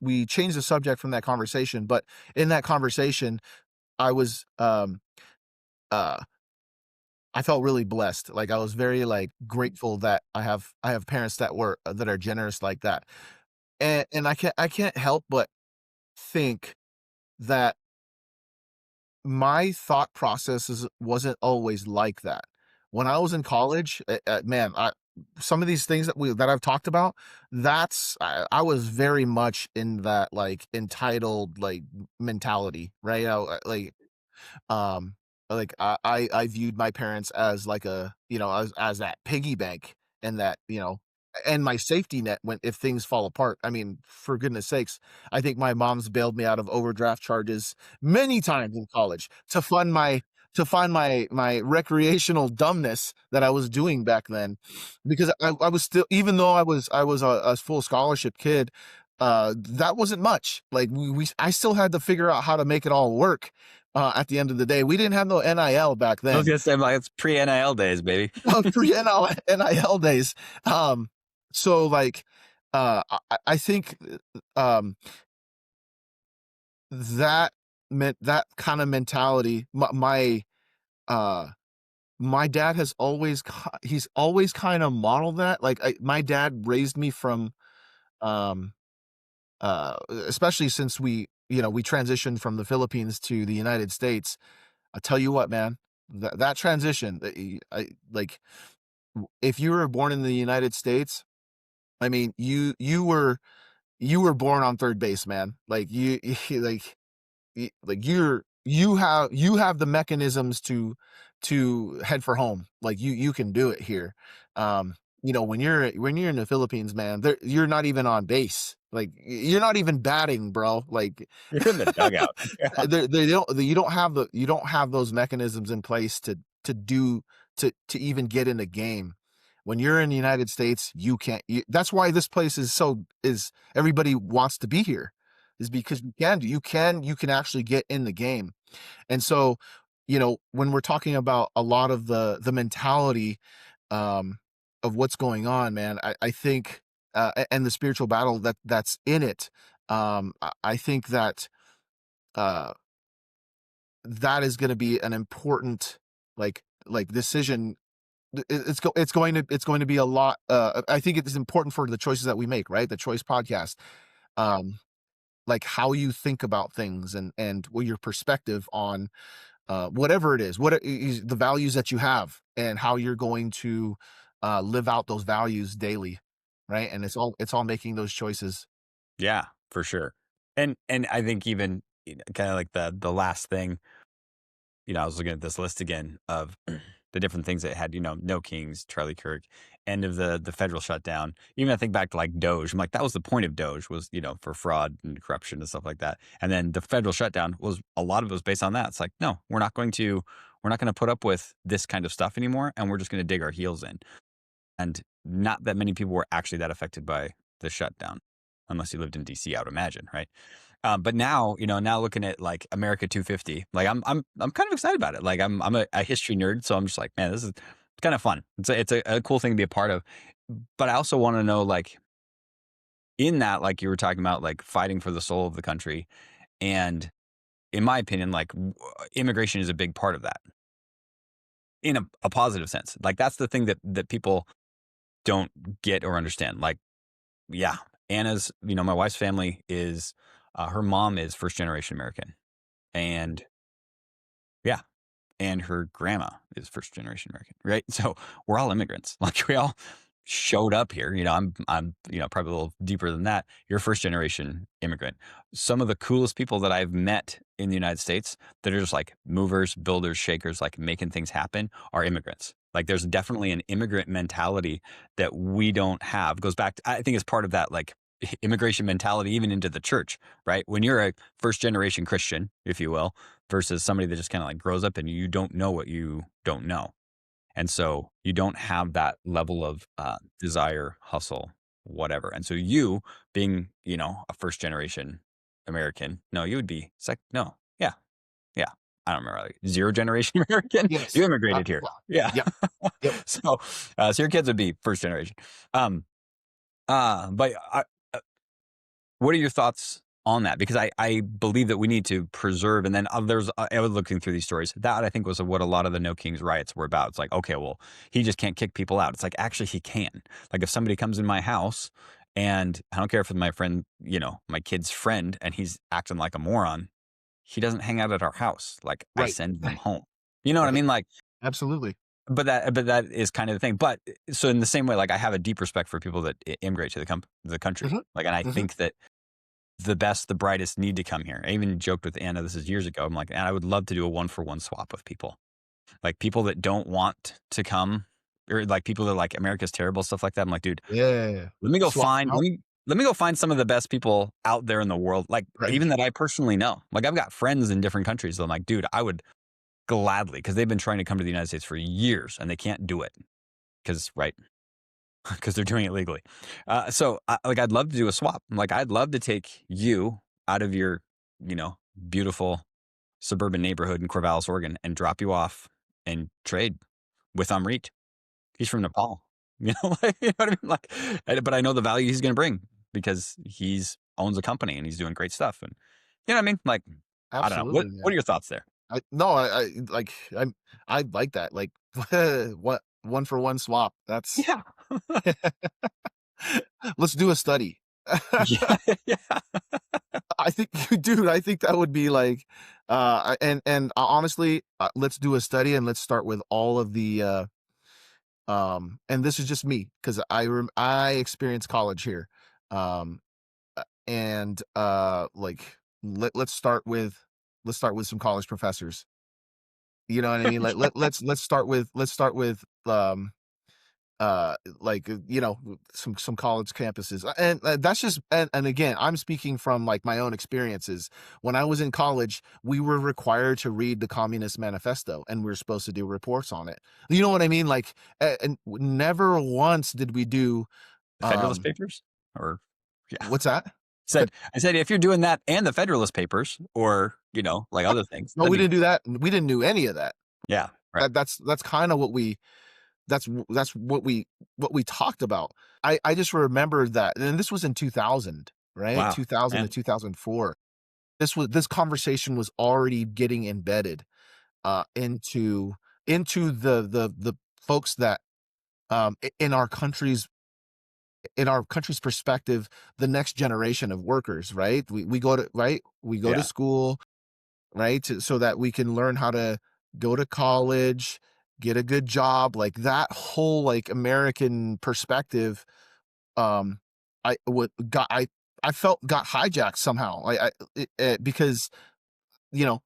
we changed the subject from that conversation, but in that conversation, I was uh I felt really blessed. Like I was very like grateful that I have parents that are generous like that. And I can't help but think that my thought processes wasn't always like that. When I was in college, man, some of these things that I've talked about, I was very much in that like entitled like mentality, right? Um, I viewed my parents as like a, you know, as that piggy bank and that, you know, and my safety net when if things fall apart. I mean, for goodness sakes, I think my mom's bailed me out of overdraft charges many times in college to fund my recreational dumbness that I was doing back then. Because I was still even though I was a full scholarship kid, that wasn't much. Like we I still had to figure out how to make it all work at the end of the day. We didn't have no NIL back I was then. gonna say, like, it's pre-NIL days, baby. Pre NIL days. Um, so like, I think um, that meant that kind of mentality. Uh, my dad has always he's always kind of modeled that. Like my dad raised me from um, especially since we transitioned from the Philippines to the United States. I tell you what, man, that transition, like if you were born in the United States, I mean, you were born on third base, man. Like like like you have the mechanisms to head for home. Like you can do it here. You know, when you're in the Philippines, man, you're not even on base. Like you're not even batting, bro. Like You're in the dugout. Yeah. they don't you don't have those mechanisms in place to do to even get in a game. When you're in the United States, you can't. That's why this place is so is everybody wants to be here, is because you can actually get in the game. And so, you know, when we're talking about a lot of the mentality um, of what's going on, man, I think and the spiritual battle that's in it, I think that uh, that is going to be an important decision. It's going to be a lot. I think it is important for the choices that we make, right? The Choice Podcast, um, like how you think about things and what your perspective on whatever it is, the values that you have, and how you're going to live out those values daily, right? And it's all making those choices. Yeah, for sure. And I think even, kinda like the last thing, I was looking at this list again of the different things that had, No Kings, Charlie Kirk, end of the federal shutdown. Even I think back to like Doge. I'm like, that was the point of Doge was, for fraud and corruption and stuff like that. And then the federal shutdown was a lot of it was based on that. It's like, no, we're not going to put up with this kind of stuff anymore, and we're just going to dig our heels in. and not that many people were actually that affected by the shutdown, unless you lived in DC, I would imagine, right? But now, now looking at like America 250, like I'm kind of excited about it. Like I'm a history nerd, so I'm just like, man, this is kind of fun. It's a cool thing to be a part of. But I also want to know, like, in that, like you were talking about, like fighting for the soul of the country, and in my opinion, like immigration is a big part of that in a positive sense. Like that's the thing that people don't get or understand. Like, yeah, Anna's, my wife's family is, her mom is first generation American, and yeah, and her grandma is first generation American, right? So we're all immigrants. Like we all showed up here. I'm probably a little deeper than that. You're a first generation immigrant. Some of the coolest people that I've met in the United States that are just like movers, builders, shakers, like making things happen are immigrants. Like there's definitely an immigrant mentality that we don't have. It goes back to, I think it's part of that like immigration mentality even into the church, right? When you're a first generation Christian, if you will, versus somebody that just kind of like grows up and you don't know what you don't know. And so you don't have that level of desire, hustle, whatever. And so you being, a first generation American, no, you would be no, yeah, yeah. I don't remember, like zero generation American. You Yes. immigrated here. Well, Yeah. yep. Yep. So your kids would be first generation. Um, but what are your thoughts on that? Because I believe that we need to preserve, and then I was looking through these stories. That I think was what a lot of the No Kings riots were about. It's like, okay, well, he just can't kick people out. It's like, actually, he can. Like, if somebody comes in my house, and I don't care if it's my friend, my kid's friend, and he's acting like a moron, he doesn't hang out at our house. Like, I Right. send them home. You know what I Right. mean? Like, Absolutely. but that is kind of the thing. But so in the same way, like I have a deep respect for people that immigrate to the country. Mhm. Like, and I Mhm. think that the best, the brightest need to come here. I even joked with Anna, this is years ago. I'm like, and I would love to do a 1-for-1 swap with people. Like people that don't want to come, or like people that are like America's terrible, stuff like that. I'm like, dude, Yeah. let me go Swap 'em find out. let me go find some of the best people out there in the world, like Right. even that I personally know. Like I've got friends in different countries that I'm like, dude, I would gladly, because they've been trying to come to the United States for years and they can't do it because right, because they're doing it legally. Like, I'd love to do a swap. Like, I'd love to take you out of your, you know, beautiful suburban neighborhood in Corvallis, Oregon, and drop you off and trade with Amrit. He's from Nepal. You know what I mean? Like, but I know the value he's going to bring because he's owns a company and he's doing great stuff. And you know what I mean? Like, I don't know. What Absolutely, What man. are your thoughts there? I no, I like, I like that. Like, what 1-for-1 swap. That's Yeah. let's do a study. Yeah. Yeah. I think dude, I think that would be like, and honestly, let's do a study and let's start with all of the, and this is just me because I experienced college here, um, and like let's start with some college professors. You know what I mean? Like let's start with like some college campuses, and that's just, and again, I'm speaking from like my own experiences. When I was in college, we were required to read the Communist Manifesto and we were supposed to do reports on it. You know what I mean? Like, and never once did we do The Federalist um Papers, or yeah. what's that. I said, if you're doing that and the Federalist Papers, or like other things, No, that'd we be didn't do that. We didn't do any of that. yeah, right. That's kind of what we that's what we talked about. I just remembered that, and this was in 2000, right? Wow, 2000 to man, 2004. This conversation was already getting embedded into the folks that in our country's perspective, the next generation of workers, right? We go to right, we go to yeah, school, right? So that we can learn how to go to college, get a good job, like that whole like American perspective. Um, I what got I felt got hijacked somehow. Because you know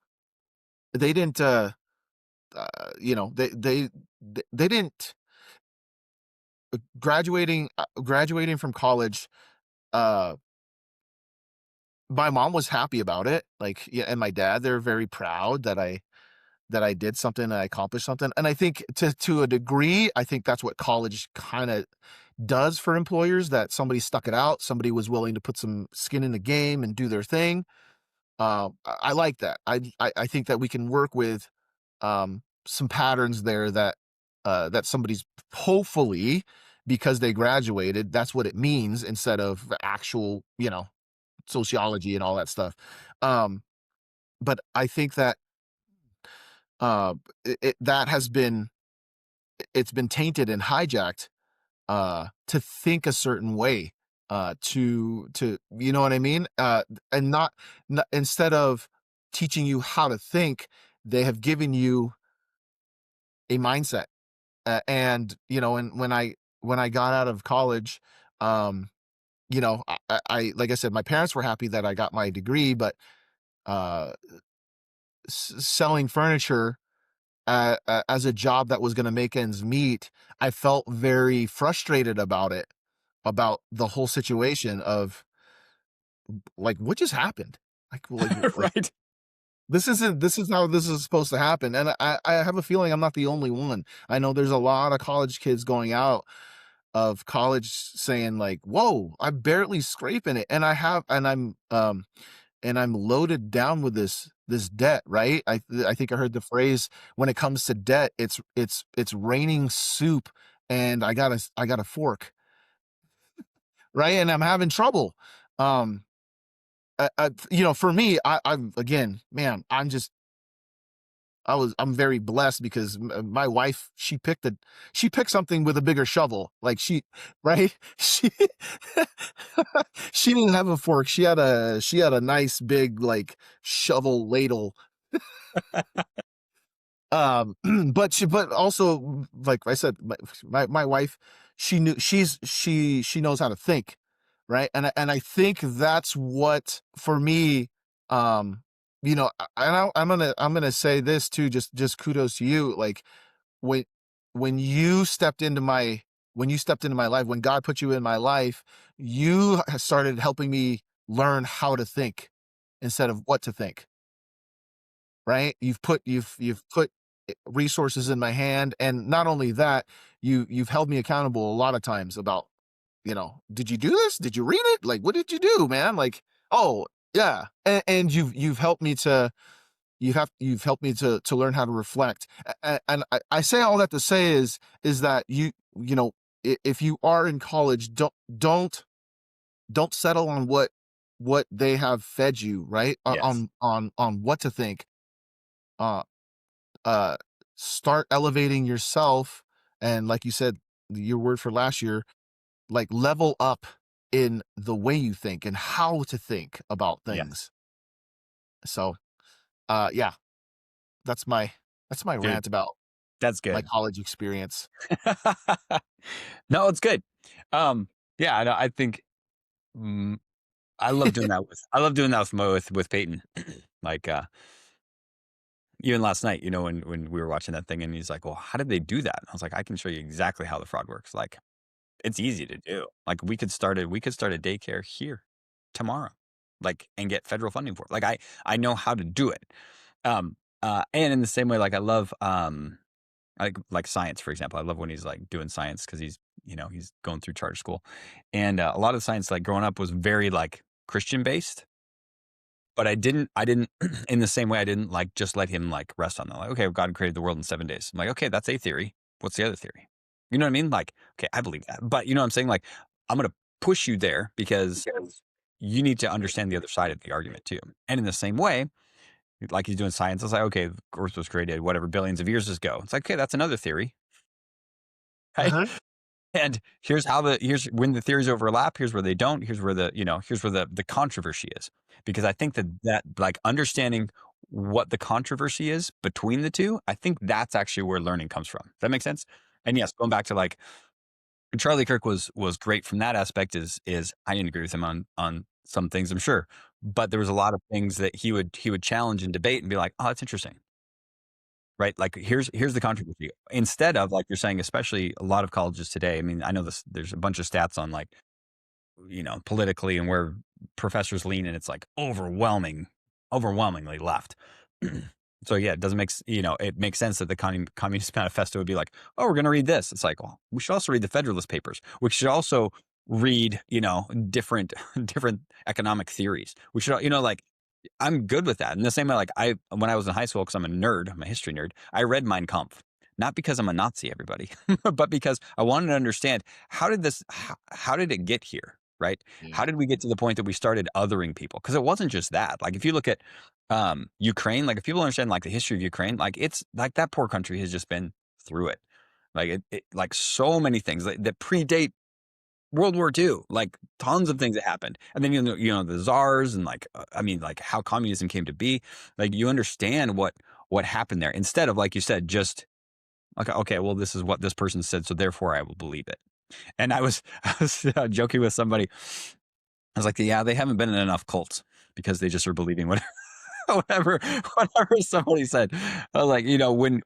they didn't you know they didn't graduating from college. Uh, my mom was happy about it, like, yeah, and my dad, they're very proud that that I did something and I accomplished something. And I think to a degree, I think that's what college kind of does for employers, that somebody stuck it out, somebody was willing to put some skin in the game and do their thing. I like that. I think that we can work with some patterns there that that somebody's hopefully, because they graduated, that's what it means instead of the actual, sociology and all that stuff. Um, but I think that that has been, it's been tainted and hijacked to think a certain way, to you know what I mean? And not instead of teaching you how to think, they have given you a mindset. And and when I got out of college, um, like I said, my parents were happy that I got my degree, but uh, selling furniture as a job that was going to make ends meet, I felt very frustrated about it, about the whole situation of like, what just happened? Like Right. this is how this is supposed to happen. And I have a feeling I'm not the only one. I know there's a lot of college kids going out of college saying like, whoa, I'm barely scraping it. And I have, and I'm loaded down with this debt, right? I think I heard the phrase, when it comes to debt, it's raining soup and I got a fork, right? And I'm having trouble. Um for me, I'm again, man, I'm very blessed because my wife, she picked something with a bigger shovel. Like right? She didn't have a fork. She had a nice big like shovel ladle. But also, like I said, my wife, she knows how to think, right? And I think that's what for me, um, I'm gonna say this too, just kudos to you. Like when when you stepped into my when you stepped into my life, when God put you in my life, you started helping me learn how to think instead of what to think, right? You've put resources in my hand, and not only that, you've held me accountable a lot of times about, did you do this? Did you read it? Like, what did you do, man? Like, oh yeah, and you've helped me to you've helped me to learn how to reflect. And I say all that to say is that if you are in college, don't settle on what they have fed you, right? Yes. On what to think. Uh, uh, Start elevating yourself, and like you said, your word for last year, like level up in the way you think and how to think about Yes. things. So, yeah, that's my Dude, rant about that's my good. college experience. No, it's good. Um, yeah, I think, mm, I love doing that with Peyton. Like, even last night, when we were watching that thing and he's like, "Well, how did they do that?" And I was like, "I can show you exactly how the fraud works. Like, it's easy to do. Like, we could start a daycare here tomorrow, like, and get federal funding for it. Like, I know how to do it." And in the same way, like, I love, like science, for example. I love when he's like doing science because he's going through charter school, and a lot of science, like growing up, was very like Christian based. But I didn't in the same way, I didn't like just let him like rest on that. Like, okay, God created the world in 7 days. I'm like, okay, that's a theory. What's the other theory? You know what I mean? Like, okay, I believe that. But you know what I'm saying? Like, I'm gonna push you there because you need to understand the other side of the argument too. And in the same way, like he's doing science, I was like, okay, the Earth was created whatever billions of years ago. It's like, okay, that's another theory. Right? Uh-huh. And here's when the theories overlap, here's where they don't, here's where the controversy is. Because I think that like understanding what the controversy is between the two, I think that's actually where learning comes from. Does that make sense? And yes, going back to like Charlie Kirk was great from that aspect is I didn't agree with him on some things, I'm sure. But there was a lot of things that he would challenge and debate and be like, "Oh, that's interesting." Right? Like here's the controversy. Instead of like you're saying, especially a lot of colleges today. I mean, I know there's a bunch of stats on like, politically and where professors lean, and it's like overwhelmingly left. So yeah, it doesn't it makes sense that the Communist Manifesto would be like, oh, we're going to read this. It's like, well, we should also read the Federalist Papers. We should also read, different different economic theories. We should, like, I'm good with that. In the same way, like when I was in high school, because I'm a nerd, I'm a history nerd, I read Mein Kampf. Not because I'm a Nazi, everybody, but because I wanted to understand how did it get here, right? How Yeah. did we get to the point that we started othering people? Because it wasn't just that. Like if you look at Ukraine, like if people understand like the history of Ukraine, like it's like that poor country has just been through it. Like like so many things that predate World War II, like tons of things that happened. And then the czars and like I mean like how communism came to be. Like you understand what happened there instead of like you said just like okay, well this is what this person said, so therefore I will believe it. And I was joking with somebody. I was like, yeah, they haven't been in enough cults because they just are believing whatever whatever whatever somebody said. I was like,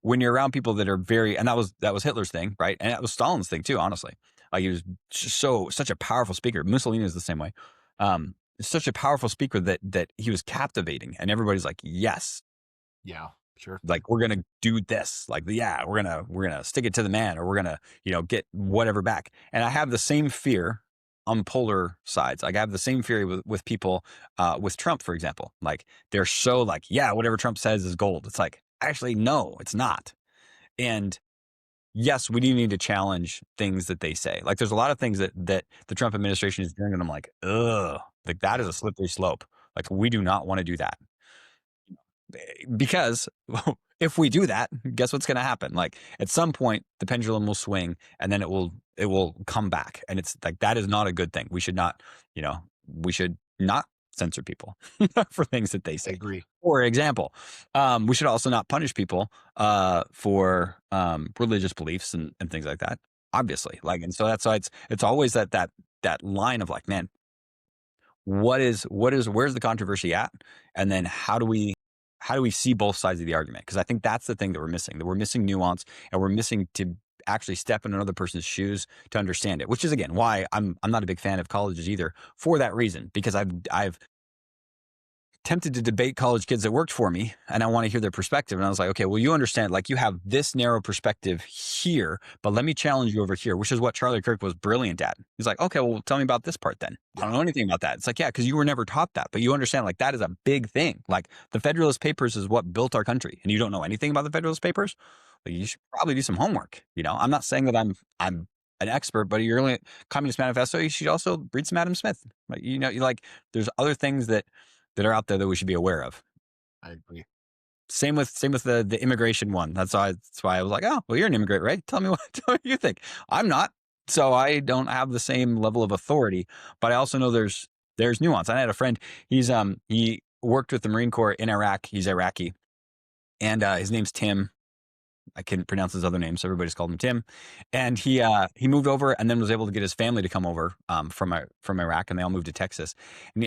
when you're around people that are very, and that was Hitler's thing, right? And that was Stalin's thing too, honestly. Like he was just such a powerful speaker. Mussolini is the same way. Such a powerful speaker that he was captivating, and everybody's like, yes, Yeah. Sure. like we're gonna do this. Like, yeah, we're gonna stick it to the man, or we're gonna, get whatever back. And I have the same fear on polar sides. Like I have the same fear with people with Trump, for example. Like they're so like, yeah, whatever Trump says is gold. It's like, actually, no, it's not. And yes, we do need to challenge things that they say. Like there's a lot of things that the Trump administration is doing, and I'm like, ugh, like that is Yeah. a slippery slope. Like we do not want to do that because if we do that, guess what's going to happen? Like at some point, the pendulum will swing, and then it will come back, and it's like that is not a good thing. We should not, we should not censor people for things that they I say. agree. For example, we should also not punish people for religious beliefs and things like that. Obviously, like, and so that's why it's always that line of like, man, where's the controversy at, and then how do we see both sides of the argument? Because I think that's the thing that we're missing nuance, and we're missing to actually step in another person's shoes to understand it, which is again why I'm not a big fan of colleges either, for that reason, because I've tempted to debate college kids that worked for me, and I want to hear their perspective. And I was like, okay, well, you understand, like you have this narrow perspective here, but let me challenge you over here, which is what Charlie Kirk was brilliant at. He's like, okay, well, tell me about this part then. I don't Yeah. know anything about that. It's like, yeah, because you were never taught that, but you understand, like that is a big thing. Like the Federalist Papers is what built our country, and you don't know anything about the Federalist Papers. Like, you should probably do some homework. I'm not saying that I'm an expert, but you're only Communist Manifesto. You should also read some Adam Smith. Like you like there's other things that are out there that we should be aware of. I agree. Same with the immigration one. That's why I was like, oh, well, you're an immigrant, right? Tell me what tell me what you think. I'm not, so I don't have the same level of authority. But I also know there's nuance. I had a friend. He worked with the Marine Corps in Iraq. He's Iraqi, and his name's Tim. I couldn't pronounce his other name, so everybody's called him Tim. And he moved over, and then was able to get his family to come over from Iraq, and they all moved to Texas.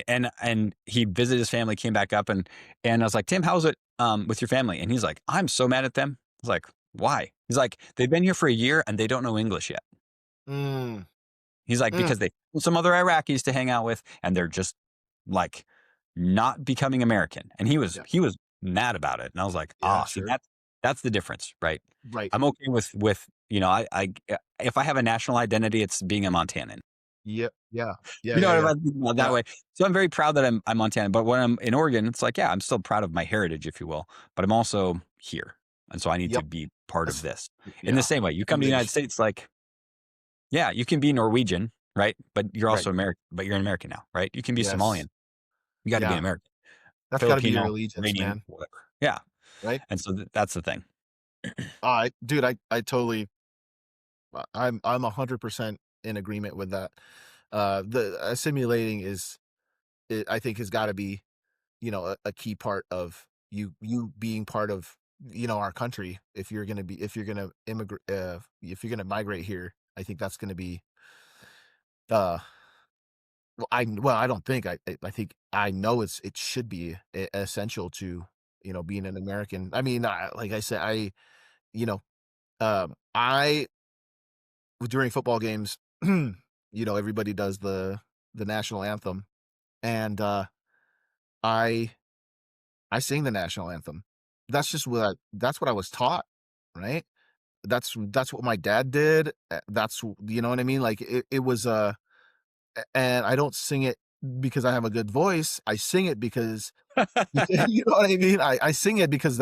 And he visited his family, came back up, and I was like, Tim, how's it with your family? And he's like, I'm so mad at them. I was like, why? He's like, they've been here for a year and they don't know English yet. Mm, He's like, mm, because they found some other Iraqis to hang out with, and they're just like not becoming American. And he was yeah. he was mad about it. And I was like, Yeah. see, Sure. that's the difference, right? Right. I'm okay with I if I have a national identity, it's being a Montanan. Yep. Yeah. Yeah. You know Yeah. what Yeah. I'm thinking about that Yeah. way. So I'm very proud that I'm Montanan. But when I'm in Oregon, it's like, yeah, I'm still proud of my heritage, if you will. But I'm also here. And so I need to Yep. be part of That's, this. In the yeah. same way, you come to the United Diminished. States, like, yeah, you can be Norwegian, right? But you're Right. also American, but you're an American now, right? You can be Yes. Somalian. You got to be an Yeah. American, That's got to be your Filipino, allegiance, Iranian, man. whatever. Yeah. Right. And so that's the thing. Dude, I totally, I'm 100% in agreement with that. The assimilating I think has got to be, a key part of you being part of, our country. If you're gonna immigrate, if you're gonna migrate here, I think that's gonna be, uh, I don't think, I think I know it should be essential to, being an American. I mean, like I said, you know, I during football games, everybody does the national anthem, and I I sing the national anthem. that's just that's what I was taught, right? That's what my dad did. You know what I mean? Like it was and I don't sing it because I have a good voice. I sing it because you know what I mean? I sing it because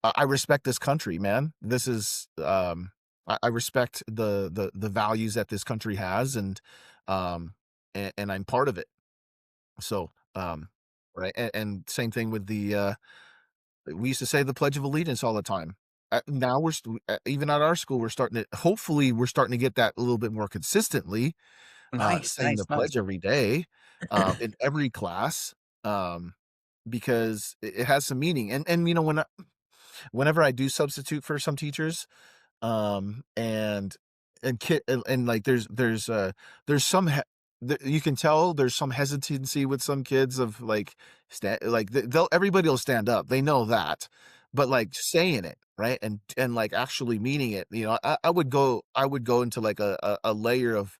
I respect this country, man. This is I respect the values that this country has, um and I'm part of it. So right, and same thing with the we used to say the Pledge of Allegiance all the time. Now even at our school, we're starting to hopefully we're starting to get that a little bit more consistently, Nice, saying nice, the nice. pledge every day, in every class, because it has some meaning. And you know, whenever I do substitute for some teachers, and like there's some you can tell there's some hesitancy with some kids of like like they'll everybody will stand up, they know that, but like saying it right and like actually meaning it, you know, I would go into like a layer of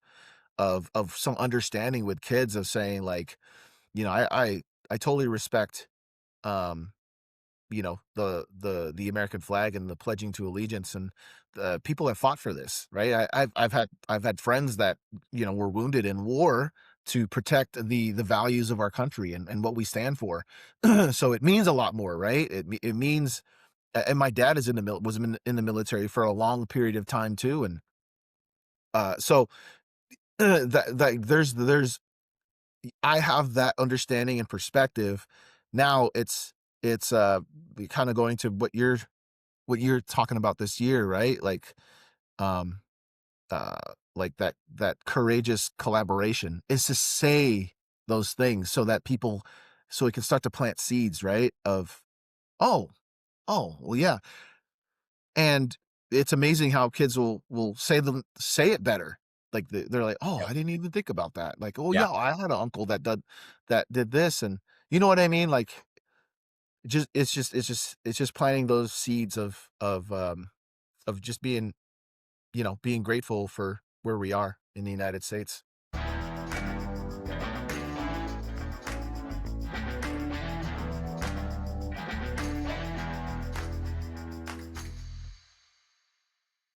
some understanding with kids of saying like, you know, I totally respect um you know, the American flag and the pledging to allegiance, and people have fought for this, right? I've had friends that, you know, were wounded in war to protect the values of our country and what we stand for. So it means a lot more, right? It means, and my dad is in the was in the military for a long period of time too, and so that there's I have that understanding and perspective. Now it's kind of going to what you're talking about this year, right? Um, like that courageous collaboration is to say those things so that people, so we can start to plant seeds, right? Of oh, well, yeah, and it's amazing how kids will say it better. Like they're like, oh, Yep. I didn't even think about that. Like, oh Yeah. yeah, I had an uncle that did this, and you know what I mean? Like, it's just planting those seeds of just being, you know, being grateful for where we are in the United States.